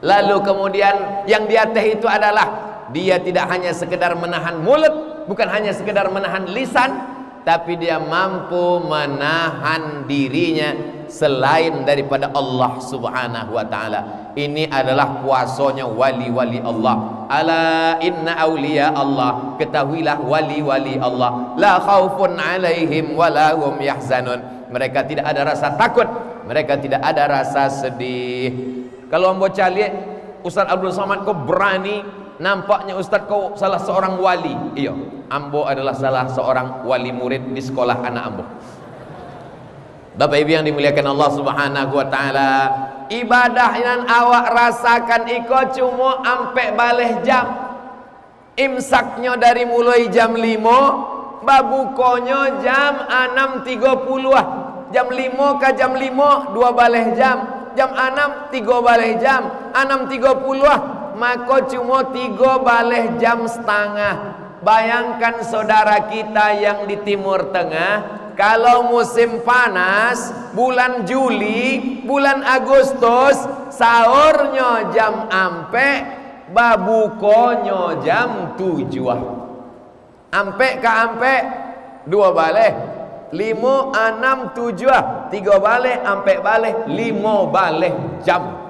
Lalu kemudian yang di atas itu adalah dia tidak hanya sekedar menahan mulut, bukan hanya sekedar menahan lisan, tapi dia mampu menahan dirinya selain daripada Allah Subhanahu wa taala. Ini adalah puasanya wali-wali Allah. Ala inna awliya Allah, ketahuilah wali-wali Allah, la khaufun alaihim wa la hum yahzanun. Mereka tidak ada rasa takut, mereka tidak ada rasa sedih. Kalau ambo calik Ustaz Abdul Somad kau berani, nampaknya Ustaz kau salah seorang wali. Iya, ambo adalah salah seorang wali murid di sekolah anak ambo. Bapak Ibu yang dimuliakan Allah Subhanahu wa taala, ibadah yang awak rasakan iko cuma ampe baleh jam. Imsaknya dari mulai jam 5, babukonyo jam 6.30. Jam 5 ke jam 5 2 baleh jam. Jam 6 3 baleh jam. 6.30 maka cuma 3 baleh jam setengah. Bayangkan saudara kita yang di Timur Tengah, kalau musim panas, bulan Juli, bulan Agustus, sahurnya jam ampe, babukonyo jam 7. Ampe ke ampe 2 baleh, 5, 6, 7, 3 baleh, ampe baleh, 5 baleh jam.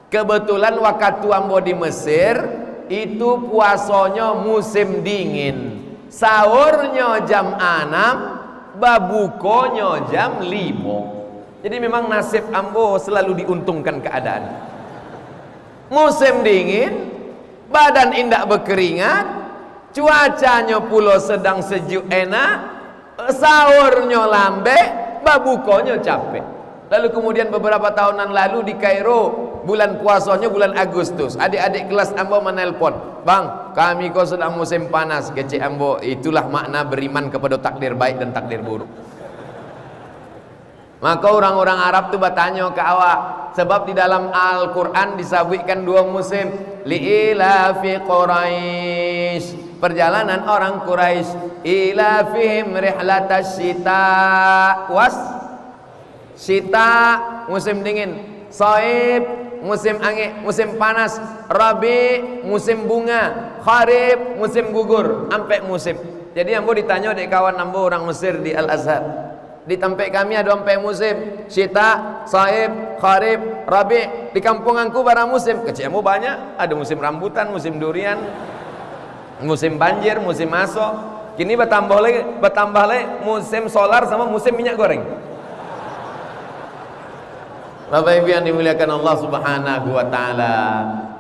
Kebetulan waktu ambo di Mesir itu puasanya musim dingin, sahurnya jam 6, babukonyo jam 5. Jadi memang nasib ambo selalu diuntungkan keadaan. Musim dingin, badan indak berkeringat, cuacanya pula sedang sejuk enak, sahurnya lambe, babukonyo capek. Lalu kemudian beberapa tahunan lalu di Kairo, bulan puasanya bulan Agustus, adik-adik kelas ambo menelpon, "Bang, kami kok sedang musim panas." Kecik ambo, itulah makna beriman kepada takdir baik dan takdir buruk. Maka orang-orang Arab tu bertanya ke awak, sebab di dalam Al-Quran disebutkan 2 musim. Li'ilafi Quraisy, perjalanan orang Quraisy, ilafihim rihlatas syita was syita, musim dingin, saib, musim angin, musim panas, rabi, musim bunga, kharif, musim gugur, ampe musim. Jadi ambo ditanya dek kawan ambo orang Mesir di Al-Azhar, di tempat kami ada ampe musim, syita, saib, kharif, rabi. Di kampung aku barang musim, kecil ambo banyak, ada musim rambutan, musim durian, musim banjir, musim masuk. Kini bertambah lagi musim solar sama musim minyak goreng. Bapak Ibu yang dimuliakan Allah Subhanahu wa taala,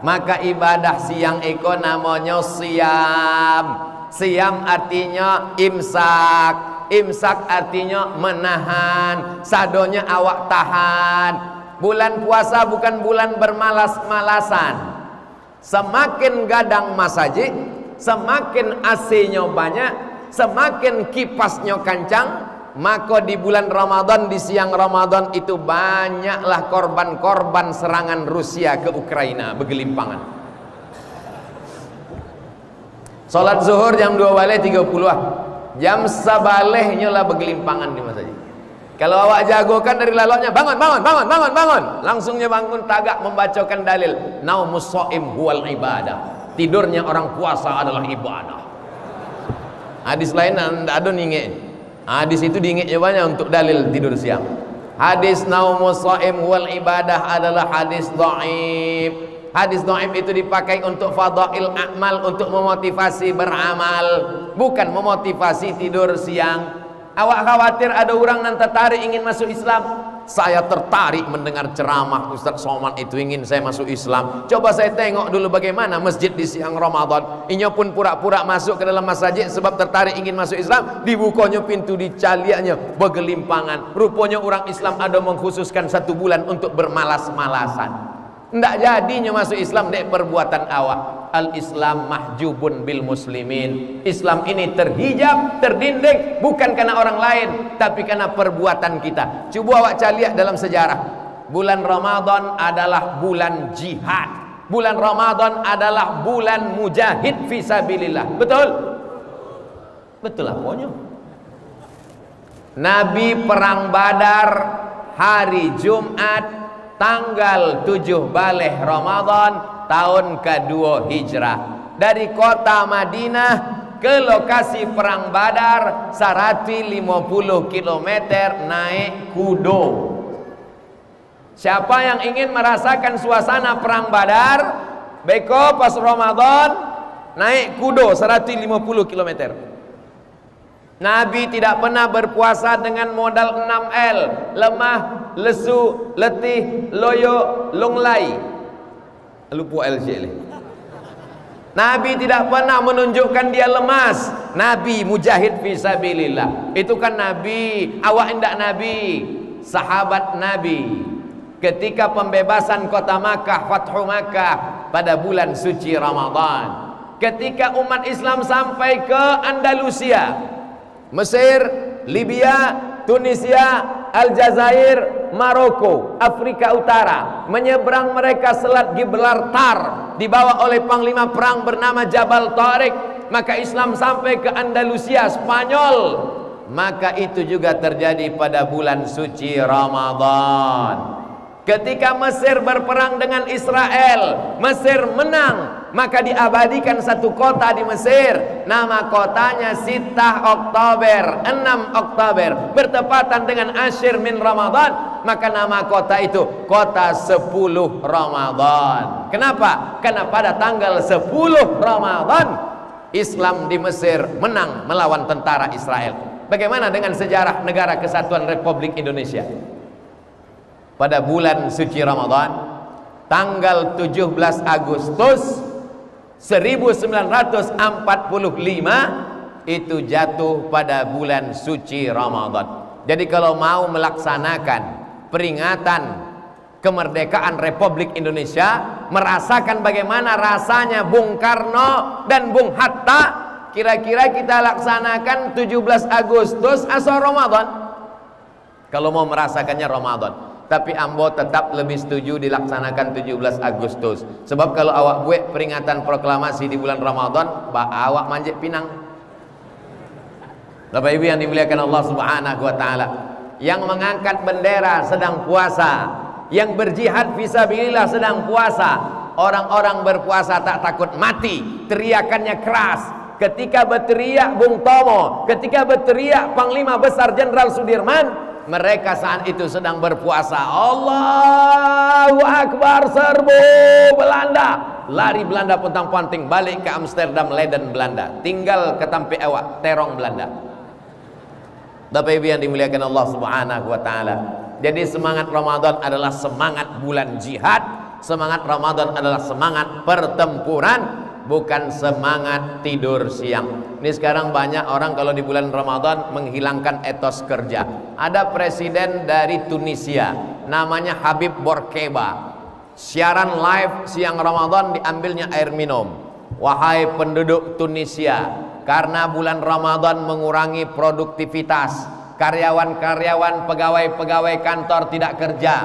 maka ibadah siang itu namanya siam. Siam artinya imsak. Imsak artinya menahan. Sadonya awak tahan. Bulan puasa bukan bulan bermalas-malasan. Semakin gadang masjid, semakin AC-nya banyak, semakin kipasnya kancang, maka di bulan Ramadan, di siang Ramadan itu banyaklah korban-korban serangan Rusia ke Ukraina bergelimpangan. Salat zuhur jam 2:30 jam sabalehnya lah bergelimpangan di masjid. Kalau awak jagokan dari laloknya, bangun, langsungnya bangun tagak membacakan dalil. Naumus shaim huwal ibadah. Tidurnya orang puasa adalah ibadah. Hadis lain ada ningek. Hadis itu diingatnya banyak untuk dalil tidur siang. Hadis naumus shaim huwal ibadah adalah hadis dhaif. Hadis dhaif itu dipakai untuk fadail amal, untuk memotivasi beramal, bukan memotivasi tidur siang. Awak khawatir ada orang yang tertarik ingin masuk Islam. Saya tertarik mendengar ceramah Ustaz Somad itu, ingin saya masuk Islam. Coba saya tengok dulu bagaimana masjid di siang Ramadan. Inya pun pura-pura masuk ke dalam masjid sebab tertarik ingin masuk Islam. Dibukanya pintu, dicaliaknya bergelimpangan. Rupanya orang Islam ada mengkhususkan 1 bulan untuk bermalas-malasan. Ndak jadinya masuk Islam dek perbuatan awak. Al-Islam mahjubun bil muslimin. Islam ini terhijab, terdinding bukan karena orang lain, tapi karena perbuatan kita. Coba awak caliak dalam sejarah. Bulan Ramadan adalah bulan jihad. Bulan Ramadan adalah bulan mujahid fisabilillah. Betul? Betul apanya? Nabi perang Badar hari Jumat tanggal 7 Baleh Ramadan tahun kedua Hijrah. Dari kota Madinah ke lokasi perang Badar 150 km naik kudo. Siapa yang ingin merasakan suasana perang Badar, beko pas Ramadan naik kudo 150 km. Nabi tidak pernah berpuasa dengan modal 6L: lemah, lesu, letih, loyo, lunglai. Lupa LJ. Nabi tidak pernah menunjukkan dia lemas. Nabi mujahid fisabilillah. Itu kan Nabi. Awak indak Nabi. Sahabat Nabi ketika pembebasan kota Makkah, Fathu Makkah pada bulan suci Ramadan, ketika umat Islam sampai ke Andalusia, Mesir, Libya, Tunisia, Aljazair, Maroko, Afrika Utara, menyeberang mereka Selat Gibraltar, dibawa oleh panglima perang bernama Jabal Tariq. Maka Islam sampai ke Andalusia, Spanyol. Maka itu juga terjadi pada bulan suci Ramadan. Ketika Mesir berperang dengan Israel, Mesir menang, maka diabadikan 1 kota di Mesir. Nama kotanya Sittah Oktober, 6 Oktober, bertepatan dengan Ashir min Ramadan. Maka nama kota itu kota 10 Ramadan. Kenapa? Karena pada tanggal 10 Ramadan Islam di Mesir menang melawan tentara Israel. Bagaimana dengan sejarah Negara Kesatuan Republik Indonesia? Pada bulan suci Ramadan tanggal 17 Agustus 1945 itu jatuh pada bulan suci Ramadan. Jadi kalau mau melaksanakan peringatan kemerdekaan Republik Indonesia, merasakan bagaimana rasanya Bung Karno dan Bung Hatta, kira-kira kita laksanakan 17 Agustus atau Ramadan? Kalau mau merasakannya Ramadan. Tapi ambo tetap lebih setuju dilaksanakan 17 Agustus. Sebab kalau awak buat peringatan proklamasi di bulan Ramadan, awak manjat pinang. Bapak Ibu yang dimuliakan Allah Subhanahu wa taala, yang mengangkat bendera sedang puasa, yang berjihad fisabilillah sedang puasa. Orang-orang berpuasa tak takut mati, teriakannya keras. Ketika berteriak Bung Tomo, ketika berteriak Panglima Besar Jenderal Sudirman, mereka saat itu sedang berpuasa. Allahu Akbar, serbu Belanda. lari Belanda pontang-panting balik ke Amsterdam, Leiden, Belanda, tinggal ketampi awak terong Belanda. Bapak Ibu yang dimuliakan Allah Subhanahu wa taala. Jadi semangat Ramadan adalah semangat bulan jihad, semangat Ramadan adalah semangat pertempuran, bukan semangat tidur siang. Ini sekarang banyak orang kalau di bulan Ramadan menghilangkan etos kerja. Ada presiden dari Tunisia namanya Habib Bourguiba, siaran live siang Ramadan diambilnya air minum. Wahai penduduk Tunisia, karena bulan Ramadan mengurangi produktivitas, karyawan-karyawan, pegawai-pegawai kantor tidak kerja,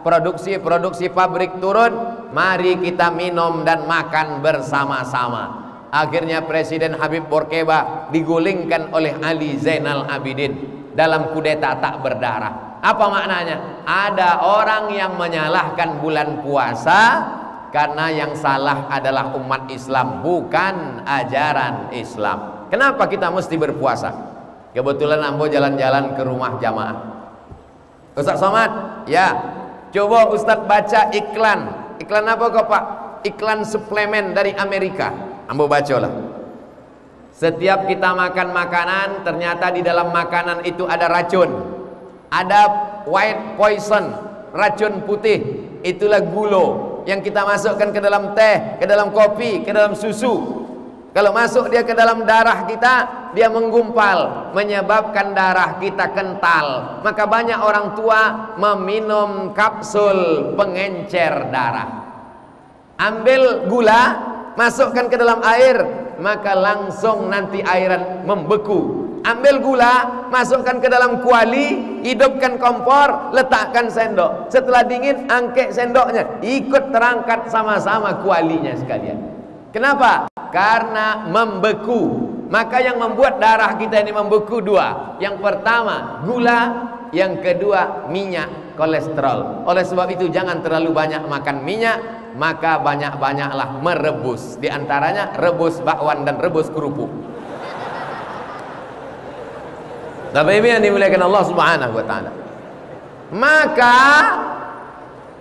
produksi pabrik turun, mari kita minum dan makan bersama-sama. Akhirnya Presiden Habib Bourguiba digulingkan oleh Ali Zainal Abidin dalam kudeta tak berdarah. Apa maknanya? Ada orang yang menyalahkan bulan puasa karena yang salah adalah umat Islam, bukan ajaran Islam. Kenapa kita mesti berpuasa? Kebetulan ambo jalan-jalan ke rumah jamaah. Ustaz Somad, ya, coba Ustaz baca iklan. Iklan apa kok Pak? Iklan suplemen dari Amerika. Ambo bacalah. Setiap kita makan makanan, ternyata di dalam makanan itu ada racun. Ada white poison, racun putih. Itulah gula yang kita masukkan ke dalam teh, ke dalam kopi, ke dalam susu. Kalau masuk dia ke dalam darah kita, dia menggumpal, menyebabkan darah kita kental. Maka banyak orang tua meminum kapsul pengencer darah. Ambil gula, masukkan ke dalam air, maka langsung nanti airan membeku. Ambil gula, masukkan ke dalam kuali, hidupkan kompor, letakkan sendok. Setelah dingin, angkat sendoknya, ikut terangkat sama-sama kualinya sekalian. Kenapa? Karena membeku. Maka yang membuat darah kita ini membeku dua. Yang pertama gula, yang kedua minyak, kolesterol. Oleh sebab itu jangan terlalu banyak makan minyak, maka banyak-banyaklah merebus. Di antaranya rebus bakwan dan rebus kerupuk. Bapak Ibu yang dimuliakan Allah Subhanahu wa taala. Maka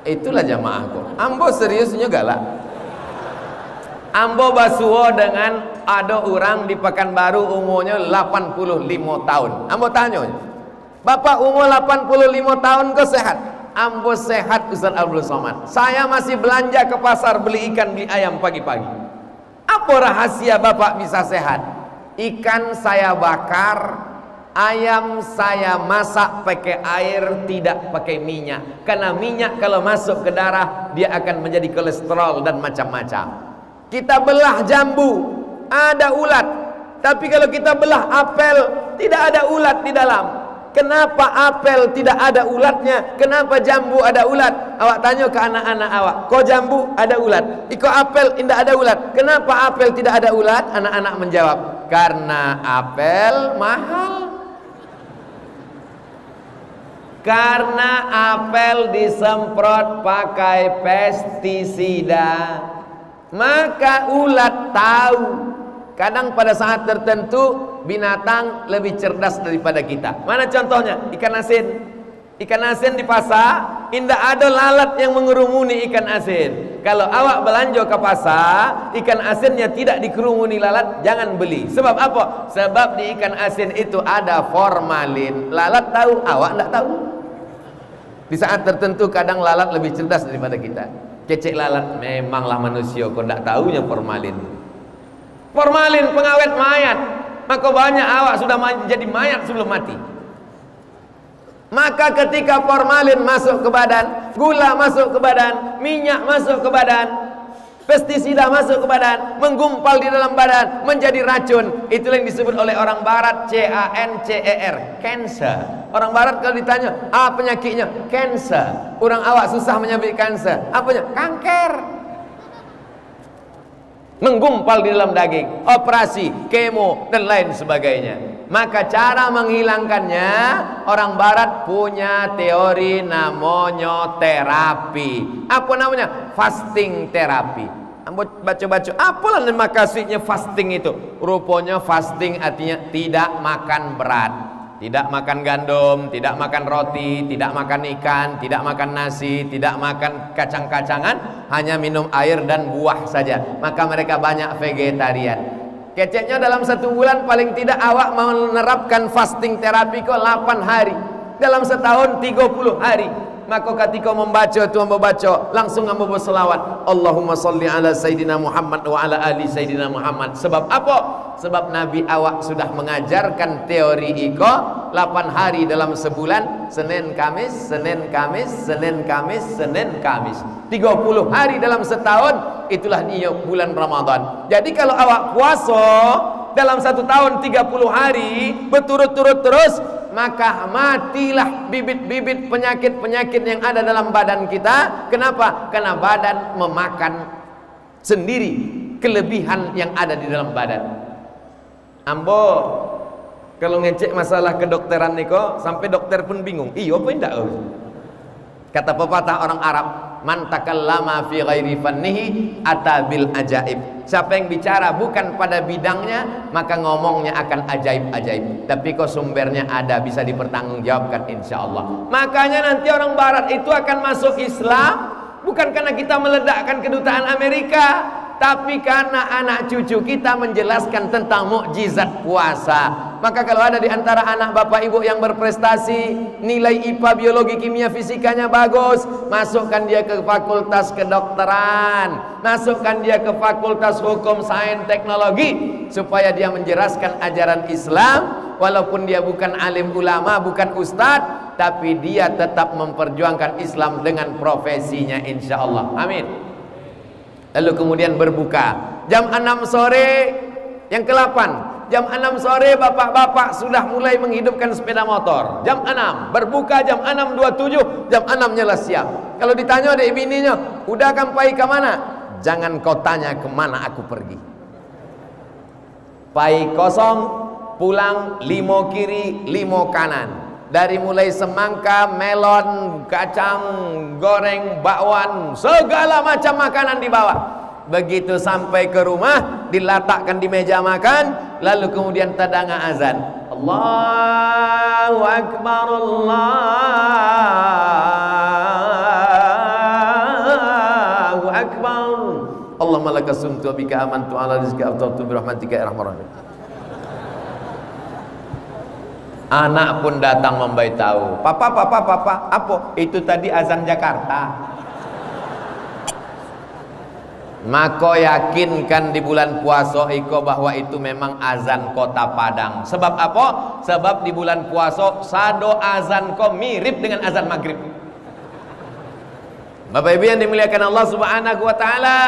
itulah jamaahku. Ambo serius juga lah. Ambo basuo dengan ada orang di Pekanbaru umurnya 85 tahun. Ambo tanya, Bapak umur 85 tahun kok sehat? Ambo sehat Ustaz Abdul Somad. Saya masih belanja ke pasar beli ikan, beli ayam pagi-pagi. Apa rahasia Bapak bisa sehat? Ikan saya bakar, ayam saya masak pakai air, tidak pakai minyak. Karena minyak kalau masuk ke darah, dia akan menjadi kolesterol dan macam-macam. Kita belah jambu, ada ulat. Tapi kalau kita belah apel, tidak ada ulat di dalam. Kenapa apel tidak ada ulatnya? Kenapa jambu ada ulat? Awak tanya ke anak-anak awak, kok jambu ada ulat? Iko apel tidak ada ulat. Kenapa apel tidak ada ulat? Anak-anak menjawab, karena apel mahal. Karena apel disemprot pakai pestisida. Maka ulat tahu. Kadang pada saat tertentu binatang lebih cerdas daripada kita. Mana contohnya? Ikan asin. Ikan asin di pasar, tidak ada lalat yang mengerumuni ikan asin. Kalau awak belanja ke pasar, ikan asinnya tidak dikerumuni lalat, jangan beli. Sebab apa? Sebab di ikan asin itu ada formalin. Lalat tahu, awak tidak tahu. Di saat tertentu kadang lalat lebih cerdas daripada kita. Kecek lalat, memanglah manusia kok tidak tahunya formalin. Formalin pengawet mayat. Maka banyak awak sudah jadi mayat sebelum mati. Maka ketika formalin masuk ke badan, gula masuk ke badan, minyak masuk ke badan, pestisida masuk ke badan, menggumpal di dalam badan, menjadi racun. Itulah yang disebut oleh orang barat CANCER, cancer. Orang barat kalau ditanya, apa penyakitnya? Cancer. Orang awak susah menyebut cancer. Apanya? Kanker. Menggumpal di dalam daging, operasi, kemo, dan lain sebagainya. Maka cara menghilangkannya, orang barat punya teori namanya terapi. Apa namanya? Fasting terapi. Baca-baca, apalah nama kasihnya fasting itu? Rupanya fasting artinya tidak makan berat. Tidak makan gandum, tidak makan roti, tidak makan ikan, tidak makan nasi, tidak makan kacang-kacangan, hanya minum air dan buah saja. Maka mereka banyak vegetarian. Keceknya dalam 1 bulan paling tidak awak menerapkan fasting terapi kok 8 hari. Dalam setahun 30 hari. Maka ketika membaca tu membaca langsung ambo berselawat Allahumma salli ala Sayyidina Muhammad wa ala ali Sayyidina Muhammad. Sebab apa? Sebab Nabi awak sudah mengajarkan teori iko 8 hari dalam sebulan, Senin Kamis, Senin Kamis, Senin Kamis, Senin Kamis, 30 hari dalam setahun. Itulah dia bulan Ramadan. Jadi kalau awak puasa dalam 1 tahun 30 hari berturut-turut terus, maka matilah bibit-bibit penyakit-penyakit yang ada dalam badan kita. Kenapa? Karena badan memakan sendiri kelebihan yang ada di dalam badan. Ambo kalau ngecek masalah kedokteran niko sampai dokter pun bingung. Iya apa enggak? Kata pepatah orang Arab, man takallama fi ghairi fannihi ata bil ajaib. Siapa yang bicara bukan pada bidangnya, maka ngomongnya akan ajaib-ajaib. Tapi kok sumbernya ada, bisa dipertanggungjawabkan insyaallah. Makanya nanti orang barat itu akan masuk Islam bukan karena kita meledakkan kedutaan Amerika, tapi karena anak cucu kita menjelaskan tentang mukjizat puasa. Maka kalau ada di antara anak bapak ibu yang berprestasi, nilai IPA, biologi, kimia, fisikanya bagus, masukkan dia ke fakultas kedokteran, masukkan dia ke fakultas hukum, sains, teknologi, supaya dia menjelaskan ajaran Islam. Walaupun dia bukan alim ulama, bukan ustadz, tapi dia tetap memperjuangkan Islam dengan profesinya insyaallah. Amin. Lalu kemudian berbuka jam 6 sore. Yang ke-8, jam 6 sore bapak-bapak sudah mulai menghidupkan sepeda motor. Jam 6 berbuka, jam 6.27, jam 6 nyala siap. Kalau ditanya ada bininya, udah kampai ke mana? Jangan kau tanya kemana aku pergi. Pai kosong, pulang 5 kiri 5 kanan. Dari mulai semangka, melon, kacang goreng, bakwan, segala macam makanan dibawa. Begitu sampai ke rumah, diletakkan di meja makan, lalu kemudian tadanga azan. Allahu Akbar, Allahu Akbar. Allahumma lakas sumtu bika amantu ala rizqika aftartu bi rahmatika ya arhamar rahimin. Anak pun datang memberitahu, papa, apa? Itu tadi azan Jakarta. Maka yakinkan di bulan puasa iko bahwa itu memang azan kota Padang. Sebab apa? Sebab di bulan puasa sado azan ko mirip dengan azan maghrib. Bapak Ibu yang dimuliakan Allah Subhanahu wa taala,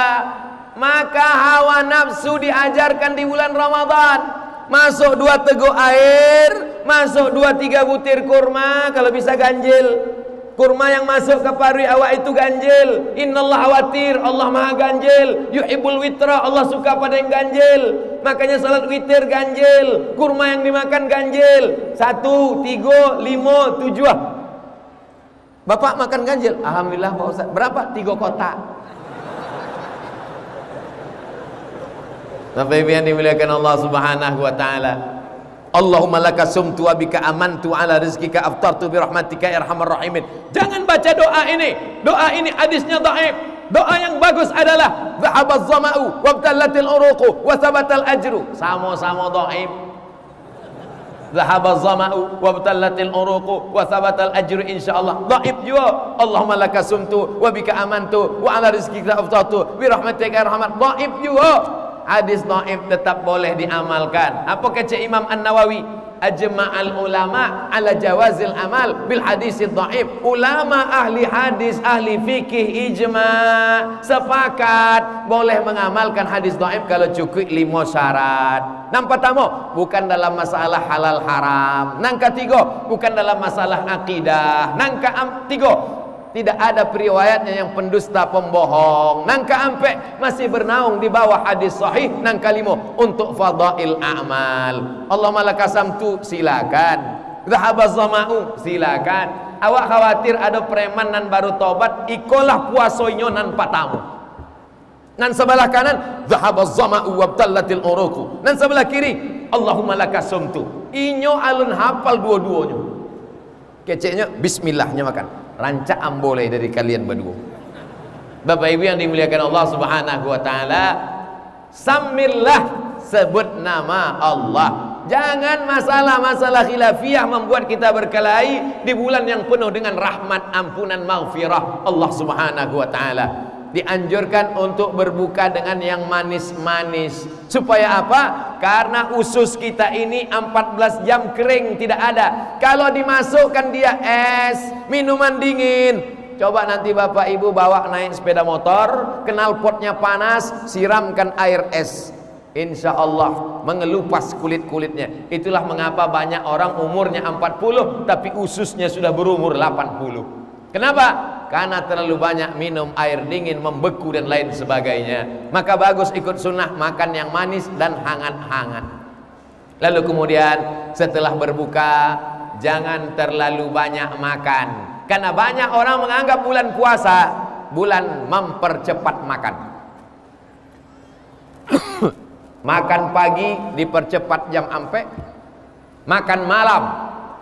maka hawa nafsu diajarkan di bulan Ramadan. Masuk 2 teguk air, masuk 2-3 butir kurma, kalau bisa ganjil. Kurma yang masuk ke paru awak itu ganjil. Innallaha watir, Allah maha ganjil. Yuhibbul witra, Allah suka pada yang ganjil. Makanya salat witir ganjil, kurma yang dimakan ganjil. 1, 3, 5, 7. Bapak makan ganjil? Alhamdulillah Pak Ustaz. Berapa? 3 kotak. Bapak Ibu yang dimuliakan Allah Subhanahu wa taala, Allahumma laka sumtu wa bika amantu ala rizkika aftartu bi rahmatika ya arhamar rahimin. Jangan baca doa ini. Doa ini hadisnya dhaif. Doa yang bagus adalah dhahabaz zama'u wabtallatil uruqu wa thabatal ajru. Sama-sama dhaif. Dhahabaz zama'u wabtallatil uruqu wa thabatal ajru insyaallah. Dhaif juga. Allahumma laka sumtu wa bika amantu wa ala rizkika aftartu bi rahmatika ya arhamar. Dhaif juga. Hadis dhaif tetap boleh diamalkan. Apa kata Imam An-Nawawi? Ajma'al ulama ala jawazil amal bil hadis dhaif. Ulama ahli hadis, ahli fikih ijma' sepakat boleh mengamalkan hadis dhaif kalau cukup 5 syarat. Nang pertama, bukan dalam masalah halal haram. Nang ketiga, bukan dalam masalah akidah. Nang ketiga, tidak ada periwayatnya yang pendusta pembohong. Nang keempat, masih bernaung di bawah hadis sahih. Nang kelima, untuk fadail a'mal. Allahumma lakasamtu, silakan. Dhahabaz zama'u, silakan. Awak khawatir ada preman nan baru tobat, ikolah puasoinyo nan patamu. Nan sebelah kanan, dhahabaz zama'u wabtallatil uruqu. Nan sebelah kiri, Allahumma laka sumtu. Inyo alun hafal dua-duanya. Keceknya bismillahnya makan. Rancaan boleh dari kalian berdua. Bapak Ibu yang dimuliakan Allah Subhanahu wa taala, samillah, sebut nama Allah. Jangan masalah-masalah khilafiyah membuat kita berkelahi di bulan yang penuh dengan rahmat, ampunan, maghfirah Allah Subhanahu wa taala. Dianjurkan untuk berbuka dengan yang manis-manis. Supaya apa? Karena usus kita ini 14 jam kering, tidak ada. Kalau dimasukkan dia es, minuman dingin, coba nanti Bapak Ibu bawa naik sepeda motor, knalpotnya panas, siramkan air es, insya Allah mengelupas kulit-kulitnya. Itulah mengapa banyak orang umurnya 40 tapi ususnya sudah berumur 80. Kenapa? Karena terlalu banyak minum air dingin, membeku dan lain sebagainya. Maka bagus ikut sunnah, makan yang manis dan hangat-hangat. Lalu kemudian setelah berbuka, jangan terlalu banyak makan. Karena banyak orang menganggap bulan puasa bulan mempercepat makan. Makan pagi dipercepat jam ampe, makan malam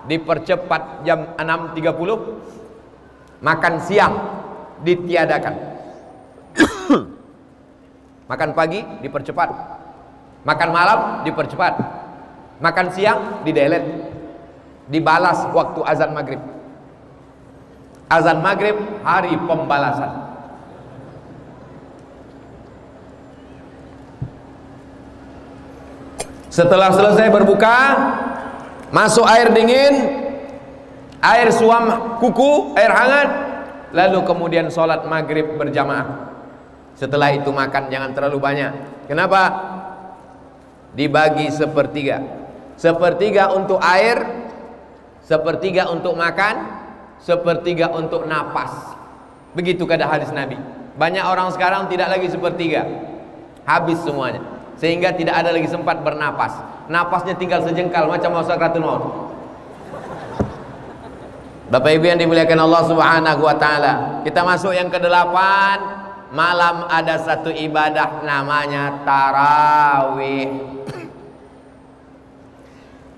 dipercepat jam 6.30, makan siang ditiadakan. Makan pagi dipercepat, makan malam dipercepat, makan siang didelet, dibalas waktu azan maghrib. Azan maghrib hari pembalasan. Setelah selesai berbuka, masuk air dingin, air suam kuku, air hangat, lalu kemudian sholat maghrib berjamaah. Setelah itu makan, jangan terlalu banyak. Kenapa? Dibagi sepertiga. Sepertiga untuk air, sepertiga untuk makan, sepertiga untuk napas. Begitu kata hadis Nabi. Banyak orang sekarang tidak lagi sepertiga, habis semuanya, sehingga tidak ada lagi sempat bernapas. Napasnya tinggal sejengkal macam mau sakratul maut. Bapak Ibu yang dimuliakan Allah Subhanahu wa taala, kita masuk yang ke-8. Malam ada satu ibadah namanya tarawih.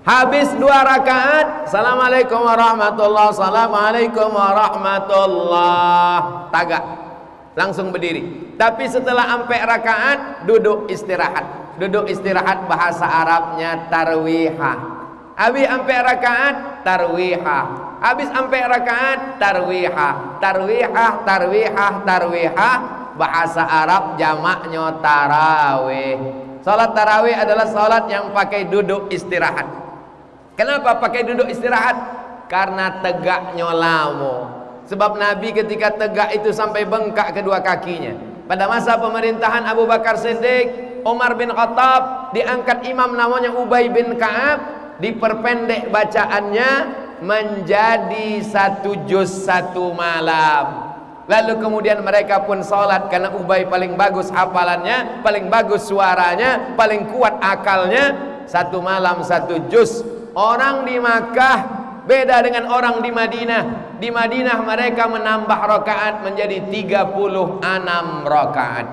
Habis 2 rakaat, Assalamualaikum warahmatullahi, Assalamualaikum warahmatullahi, tagak, langsung berdiri. Tapi setelah sampai rakaat, duduk istirahat. Duduk istirahat bahasa Arabnya tarwihah. Habis sampai rakaat, tarwihah. Habis sampai rakaat, tarwihah. Tarwihah, tarwihah, tarwihah, bahasa Arab jamaknya tarawih. Salat tarawih adalah salat yang pakai duduk istirahat. Kenapa pakai duduk istirahat? Karena tegaknya lama. Sebab Nabi ketika tegak itu sampai bengkak kedua kakinya. Pada masa pemerintahan Abu Bakar Siddiq, Umar bin Khattab, diangkat imam namanya Ubay bin Ka'ab, diperpendek bacaannya menjadi 1 juz 1 malam. Lalu kemudian mereka pun sholat, karena Ubay paling bagus hafalannya, paling bagus suaranya, paling kuat akalnya. 1 malam 1 juz. Orang di Makkah beda dengan orang di Madinah. Di Madinah mereka menambah rakaat menjadi 36 rakaat.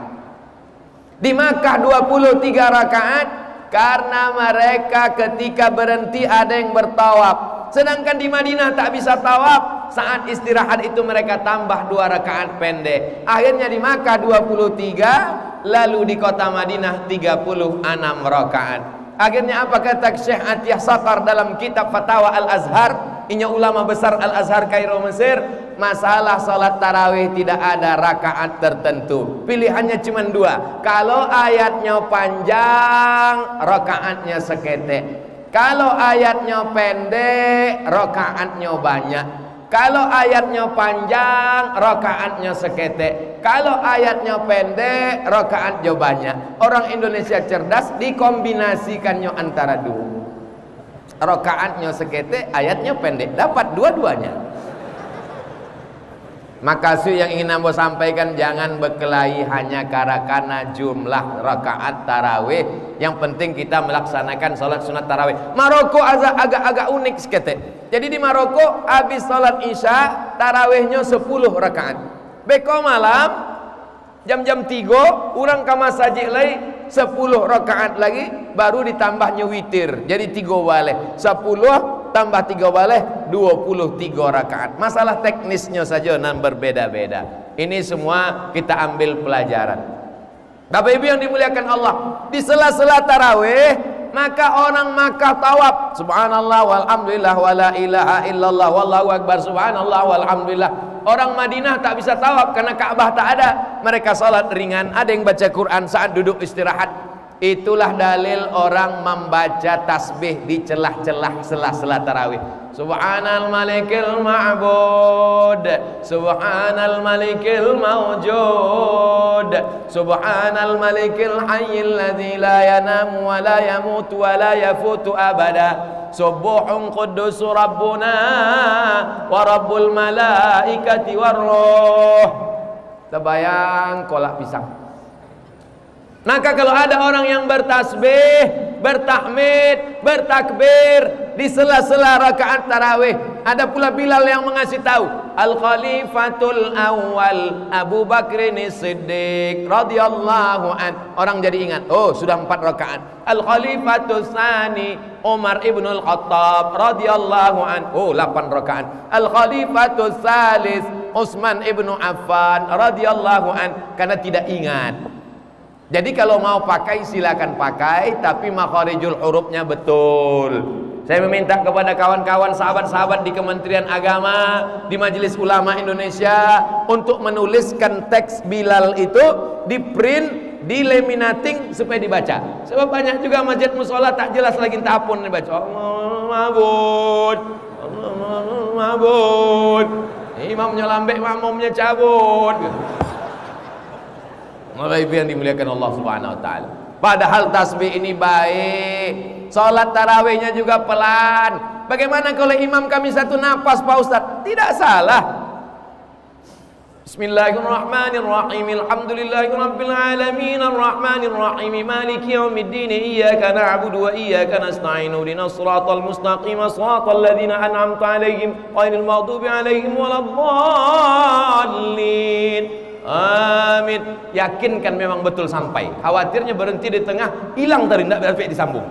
Di Makkah 23 rakaat, karena mereka ketika berhenti ada yang bertawaf. Sedangkan di Madinah tak bisa tawaf. Saat istirahat itu mereka tambah 2 rakaat pendek. Akhirnya di Makkah 23, lalu di kota Madinah 36 rakaat. Akhirnya apa kata Syekh Atiyah Saqar dalam kitab Fatawa Al-Azhar, inya ulama besar Al-Azhar Kairo Mesir, masalah salat tarawih tidak ada rakaat tertentu. Pilihannya cuma 2. Kalau ayatnya panjang, rakaatnya seketek. Kalau ayatnya pendek, rakaatnya banyak. Kalau ayatnya panjang, rakaatnya seketek. Kalau ayatnya pendek, rakaatnya banyak. Orang Indonesia cerdas, dikombinasikannya antara 2. Rakaatnya seketek, ayatnya pendek, dapat dua-duanya. Maka yang ingin Anda sampaikan, jangan berkelahi hanya karena jumlah rakaat tarawih. Yang penting kita melaksanakan salat sunat tarawih. Maroko agak unik seketek. Jadi di Maroko habis salat isya tarawihnya 10 rakaat. Beko malam jam-jam 3 orang ke masjid lain 10 rakaat lagi baru ditambahnya witir. Jadi 3 baleh. 10 tambah 3 baleh 23 rakaat. Masalah teknisnya saja nan berbeda-beda. Ini semua kita ambil pelajaran. Bapak Ibu yang dimuliakan Allah, di sela-sela tarawih maka orang Makkah tawaf, subhanallah walhamdulillah wala ilaha illallah wallahu akbar, subhanallah walhamdulillah. Orang Madinah tak bisa tawaf karena Ka'bah tak ada. Mereka salat ringan, ada yang baca Quran saat duduk istirahat. Itulah dalil orang membaca tasbih di celah-celah sela-sela tarawih. Subhanal malikil ma'bud, subhanal malikil mawjud, subhanal malikil hayyil ladzi la yanamu wa la yamutu wa la yafutu abada. Subuhun quddus rabbuna wa rabbul malaikati warruh. Terbayang kolak pisang. Maka kalau ada orang yang bertasbih, bertahmid, bertakbir di sela-sela rakaat tarawih, ada pula Bilal yang mengasih tahu, Al-Khalifatul Awal Abu Bakrin Siddiq radhiyallahu an. Orang jadi ingat, oh sudah 4 rakaat. Al-Khalifatul Tsani Umar ibnul Khattab radhiyallahu an. Oh 8 rakaat. Al-Khalifatul Tsalis Utsman ibnu Affan radhiyallahu an. Karena tidak ingat. Jadi kalau mau pakai silakan pakai, tapi makharijul hurufnya betul. Saya meminta kepada kawan-kawan sahabat-sahabat di Kementerian Agama, di Majelis Ulama Indonesia untuk menuliskan teks Bilal itu, di print, di laminating supaya dibaca. Sebab banyak juga masjid musola tak jelas lagi entah apa dibaca. Allah mabud, Allah mabud. Imamnya lambek, makmumnya cabut. Bapak Ibu yang dimuliakan Allah Subhanahu wa taala. Padahal tasbih ini baik. Salat tarawihnya juga pelan. Bagaimana kalau imam kami satu napas Pak Ustaz? Tidak salah. Bismillahirrahmanirrahim. Alhamdulillahirabbil alamin arrahmanir rahim maliki yaumiddin iyyaka na'budu wa iyyaka nasta'in ihdinas siratal mustaqim siratal ladzina an'amta 'alaihim ghairil maghdubi 'alaihim waladdallin. Amin. Yakinkan memang betul sampai. Khawatirnya berhenti di tengah, hilang tadi tidak sampai disambung.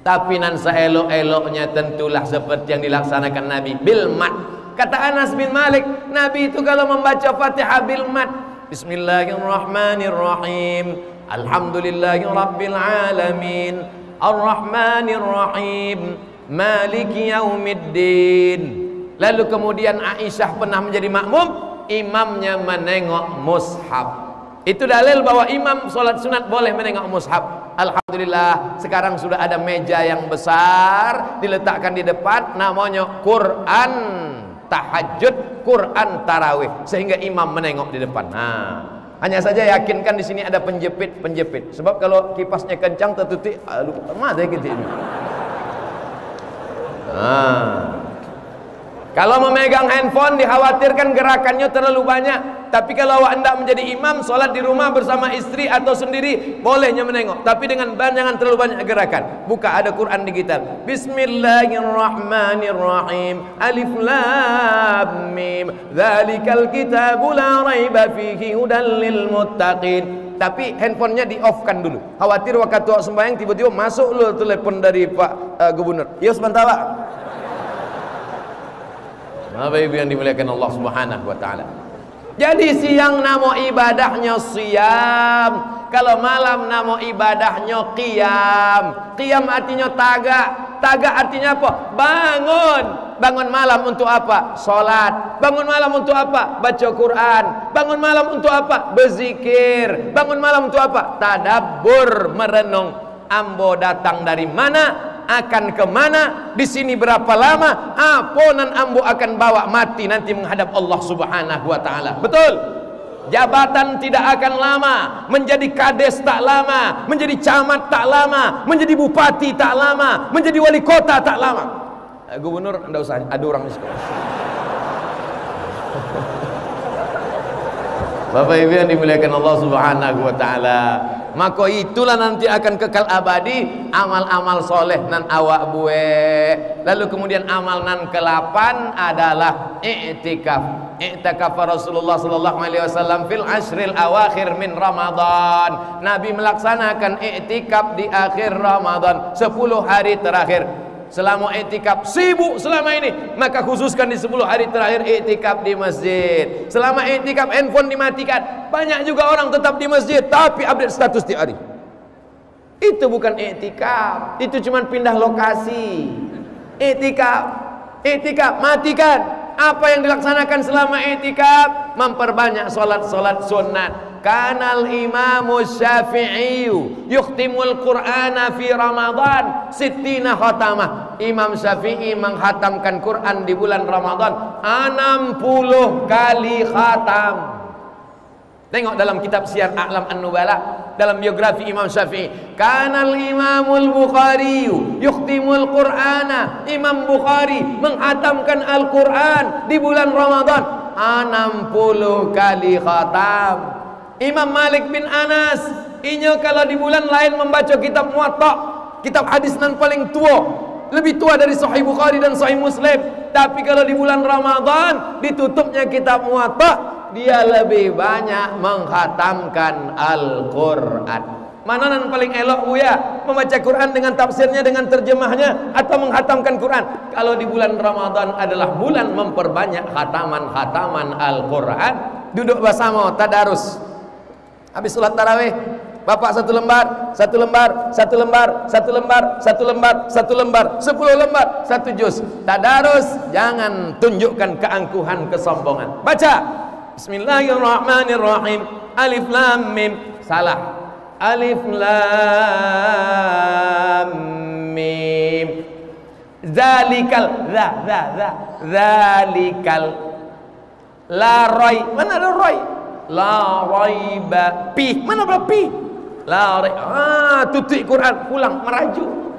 Tapi nan seelok-eloknya tentulah seperti yang dilaksanakan Nabi bil mat. Kata Anas bin Malik, Nabi itu kalau membaca Fatihah bil mat, Bismillahirrahmanirrahim, Alhamdulillahirabbil alamin, Arrahmanirrahim, Maliki yaumiddin. Lalu kemudian Aisyah pernah menjadi makmum, imamnya menengok mushaf. Itu dalil bahwa imam sholat sunat boleh menengok mushaf. Alhamdulillah sekarang sudah ada meja yang besar diletakkan di depan, namanya Quran tahajud, Quran tarawih, sehingga imam menengok di depan. Nah, hanya saja yakinkan di sini ada penjepit. Sebab kalau kipasnya kencang tertutup, mati gitu ini. Kalau memegang handphone dikhawatirkan gerakannya terlalu banyak. Tapi kalau awak hendak menjadi imam, sholat di rumah bersama istri atau sendiri, bolehnya menengok. Tapi dengan jangan terlalu banyak gerakan. Buka, ada Quran digital. Bismillahirrahmanirrahim. Alif lam mim. Dzalikal kitabu la raiba fihi hudan lil muttaqin. Tapi handphonenya di off kan dulu. Khawatir waktu awak sembahyang tiba-tiba masuk lo telepon dari Pak Gubernur. Ya sebentar Pak. Bapak Ibu yang dimuliakan Allah Subhanahu wa taala. Jadi siang namo ibadahnya siam, kalau malam namo ibadahnya qiyam. Qiyam artinya tagak. Tagak artinya apa? Bangun. Bangun malam untuk apa? Salat. Bangun malam untuk apa? Baca Quran. Bangun malam untuk apa? Berzikir. Bangun malam untuk apa? Tadabbur, merenung. Ambo datang dari mana? Akan kemana, di sini berapa lama, apa nan ambo akan bawa mati nanti menghadap Allah Subhanahu wa taala. Betul? Jabatan tidak akan lama, menjadi kades tak lama, menjadi camat tak lama, menjadi bupati tak lama, menjadi wali kota tak lama. Gubernur enggak usah, ada orang di sekolah. Bapak Ibu yang dimuliakan Allah Subhanahu wa taala, maka itulah nanti akan kekal abadi amal-amal soleh nan awak buat. Lalu kemudian amal nan ke-8 adalah i'tikaf. i'takafa Rasulullah sallallahu alaihi wasallam fil ashril awakhir min Ramadan. Nabi melaksanakan i'tikaf di akhir Ramadan, 10 hari terakhir. Selama i'tikaf sibuk selama ini, maka khususkan di 10 hari terakhir i'tikaf di masjid. Selama i'tikaf handphone dimatikan. Banyak juga orang tetap di masjid tapi update status tiap hari. Itu bukan i'tikaf, itu cuma pindah lokasi. I'tikaf matikan. Apa yang dilaksanakan selama i'tikaf? Memperbanyak solat-solat sunat. Kanal Imamu Syafi'i yukhtimul Qur'ana fi Ramadan sittina khatamah. Imam Syafi'i menghatamkan Quran di bulan Ramadan 60 kali khatam. Tengok dalam kitab Syiar A'lam An-Nubala, dalam biografi Imam Syafi'i. Kanal Imamul Bukhari yukhtimul Qur'ana. Imam Bukhari menghatamkan Al-Quran di bulan Ramadan 60 kali khatam. Imam Malik bin Anas, inyo kalau di bulan lain membaca kitab Muwatta, kitab hadis nan paling tua, lebih tua dari Sahih Bukhari dan Sahih Muslim. Tapi kalau di bulan Ramadan ditutupnya kitab Muwatta, dia lebih banyak menghatamkan Al-Quran. Mana yang paling elok Buya? Membaca Quran dengan tafsirnya, dengan terjemahnya, atau menghatamkan Quran? Kalau di bulan Ramadan adalah bulan memperbanyak khataman-khataman Al-Quran. Duduk bersama tadarus. Habis sholat tarawih, bapak 1 lembar, 1 lembar, 1 lembar, 1 lembar, 1 lembar, 1 lembar, 10 lembar, 1 juz. Tadarus, jangan tunjukkan keangkuhan, kesombongan. Baca Bismillahirrahmanirrahim. Alif lam mim. Salah. Alif lam mim. Zalikal zalikal la roy. Mana ada roy? La raiba pi. Mana ada pi? La raiba. Tutup Quran, pulang merajuk.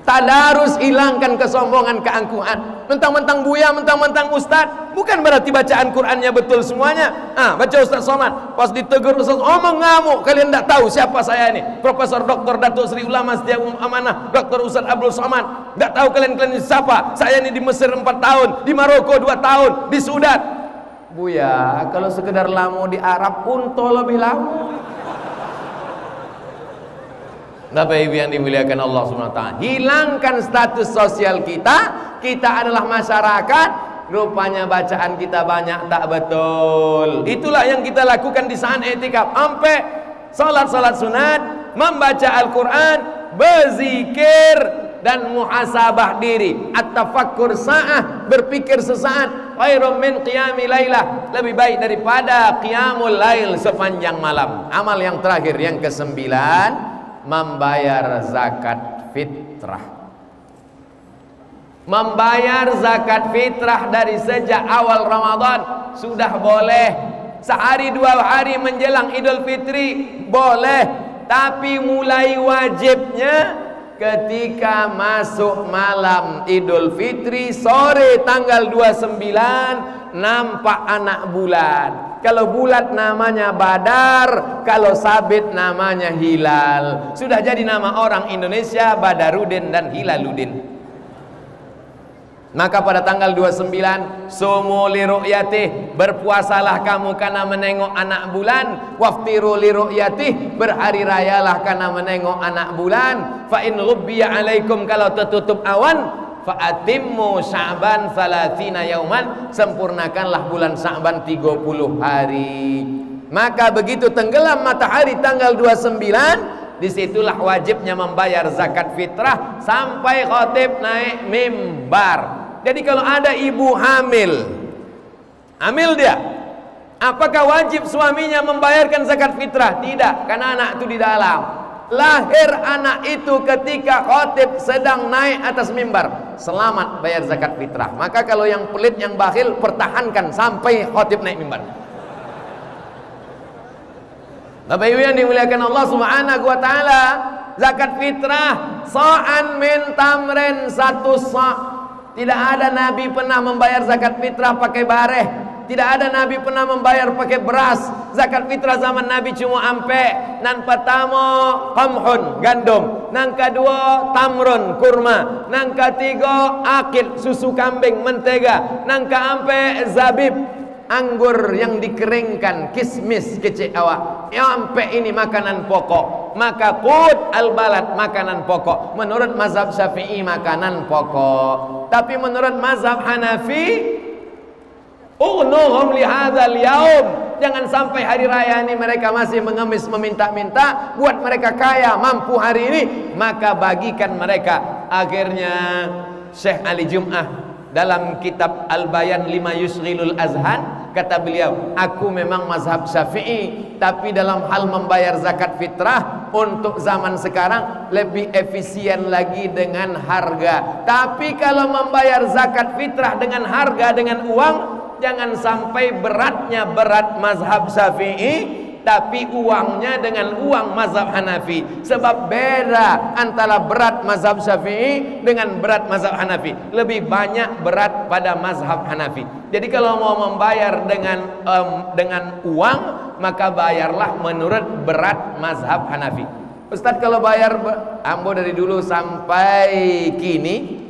Tadarus, hilangkan kesombongan, keangkuhan. Mentang-mentang Buya, mentang-mentang Ustaz, bukan berarti bacaan Qurannya betul semuanya. Baca Ustaz Somad, pas ditegur Ustaz, ngamuk. Kalian tidak tahu siapa saya ini. Profesor Dr. Datuk Sri Ulama Setia Amanah, Dr. Ustaz Abdul Somad. Tidak tahu kalian siapa. Saya ini di Mesir 4 tahun, di Maroko 2 tahun, di Sudan. Buya, kalau sekedar lama di Arab pun lebih lama. Bapak Ibu yang dimuliakan Allah SWT, hilangkan status sosial kita. Kita adalah masyarakat, rupanya bacaan kita banyak tak betul. Itulah yang kita lakukan di saat i'tikaf. Sampai salat-salat sunat, membaca Al-Quran, berzikir, dan muhasabah diri. At-tafakkur sa'ah, berpikir sesaat, khairum min qiyami lailah, lebih baik daripada qiyamul lail sepanjang malam. Amal yang terakhir, yang ke-9, membayar zakat fitrah. Membayar zakat fitrah dari sejak awal Ramadan sudah boleh. Sehari 2 hari menjelang Idul Fitri boleh, tapi mulai wajibnya ketika masuk malam Idul Fitri, sore tanggal 29 nampak anak bulan. Kalau bulat namanya Badar, kalau sabit namanya Hilal. Sudah jadi nama orang Indonesia Badarudin dan Hilaluddin. Maka pada tanggal 29, sumu li ru'yatih, berpuasalah kamu karena menengok anak bulan. Waftiru li ru'yatih, berhari rayalah karena menengok anak bulan. Fa in ghubbiya alaikum, kalau tertutup awan, fa atimmu Sya'ban 30 yauman, sempurnakanlah bulan Sya'ban 30 hari. Maka begitu tenggelam matahari tanggal 29, disitulah wajibnya membayar zakat fitrah sampai khatib naik mimbar. Jadi kalau ada ibu hamil dia, apakah wajib suaminya membayarkan zakat fitrah? Tidak, karena anak itu di dalam. Lahir anak itu ketika khatib sedang naik atas mimbar, selamat bayar zakat fitrah. Maka kalau yang pelit, yang bakhil, pertahankan sampai khatib naik mimbar. Bapak Ibu yang dimuliakan Allah Subhanahu wa taala, zakat fitrah sa'an min tamrin, 1 sa'. Tidak ada Nabi pernah membayar zakat fitrah pakai bareh. Tidak ada Nabi pernah membayar pakai beras. Zakat fitrah zaman Nabi cuma ampe. Nan pertama qamhun, gandum. Nan kedua tamrun, kurma. Nan ketiga akil, susu kambing, mentega. Nan keempat zabib, anggur yang dikeringkan, kismis kecil awak. Sampai ini makanan pokok. Maka qut al-balad, makanan pokok. Menurut mazhab Syafi'i makanan pokok. Tapi menurut mazhab Hanafi, ughnuhum li hadzal yaum. Jangan sampai hari raya ini mereka masih mengemis meminta-minta. Buat mereka kaya, mampu hari ini, maka bagikan mereka. Akhirnya Syekh Ali Jum'ah dalam kitab Al-Bayan lima yusghilul azhan, kata beliau, aku memang mazhab Syafi'i, tapi dalam hal membayar zakat fitrah untuk zaman sekarang lebih efisien lagi dengan harga. Tapi kalau membayar zakat fitrah dengan harga, dengan uang, jangan sampai beratnya berat mazhab Syafi'i, tapi uangnya dengan uang mazhab Hanafi. Sebab beda antara berat mazhab Syafi'i dengan berat mazhab Hanafi. Lebih banyak berat pada mazhab Hanafi. Jadi kalau mau membayar dengan uang, maka bayarlah menurut berat mazhab Hanafi. Ustaz, kalau bayar, ambo dari dulu sampai kini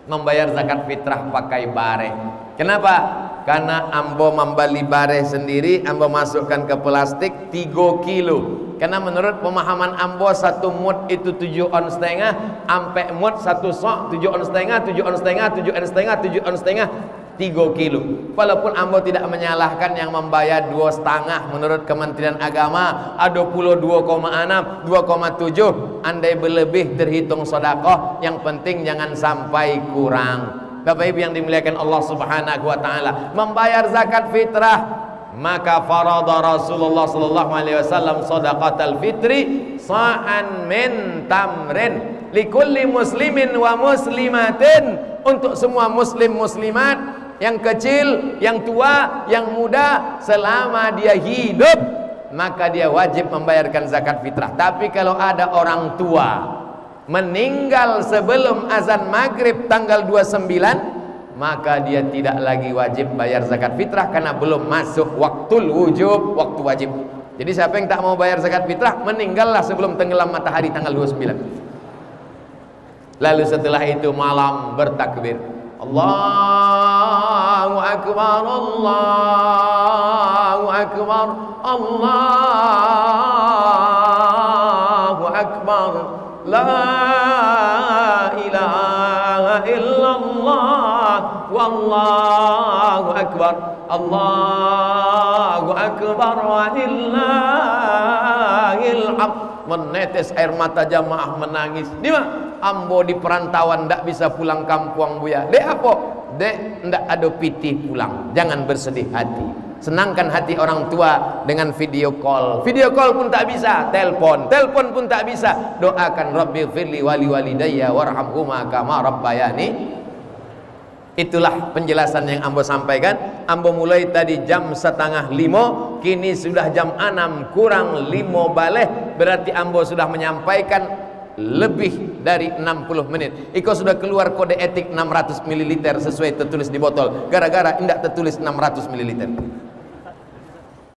membayar zakat fitrah pakai bare. Kenapa? Karena ambo membeli bare sendiri, ambo masukkan ke plastik 3 kilo. Karena menurut pemahaman ambo, 1 mud itu 7 ons setengah, ampe mud 1 sok 7 ons setengah, 7 ons setengah, 7 ons setengah, 7 ons setengah, 3 kilo. Walaupun ambo tidak menyalahkan yang membayar 2,5 menurut Kementerian Agama, ada pula 2,6, 2,7. Andai berlebih terhitung sedekah, yang penting jangan sampai kurang. Bapak Ibu yang dimuliakan Allah Subhanahu wa taala, membayar zakat fitrah, maka farada Rasulullah sallallahu alaihi wasallam shadaqatal fitri sa'an min tamrin likulli muslimin wa muslimatin. Untuk semua muslim muslimat, yang kecil, yang tua, yang muda, selama dia hidup, maka dia wajib membayarkan zakat fitrah. Tapi kalau ada orang tua meninggal sebelum azan maghrib tanggal 29, maka dia tidak lagi wajib bayar zakat fitrah karena belum masuk waktul wujub, waktu wajib. Jadi siapa yang tak mau bayar zakat fitrah, meninggallah sebelum tenggelam matahari tanggal 29. Lalu setelah itu malam bertakbir, Allahu Akbar, Allahu Akbar, Allahu Akbar, La ilaha illallah, wallahu akbar, Allahu akbar, walillahil hamd. Menetes air mata jamaah menangis. Di mana? Ambo di perantauan, ndak bisa pulang kampung buya. Dek apa? Dek ndak ada pitih pulang. Jangan bersedih hati. Senangkan hati orang tua dengan video call. Video call pun tak bisa, telepon pun tak bisa. Doakan Rabbi firli wali walidayya warhamhuma kama rabbayani. Itulah penjelasan yang ambo sampaikan. Ambo mulai tadi jam 4:30, kini sudah jam 6 kurang 5 baleh. Berarti ambo sudah menyampaikan lebih dari 60 menit. Iko sudah keluar kode etik 600 ml sesuai tertulis di botol. Gara-gara tidak tertulis 600 ml.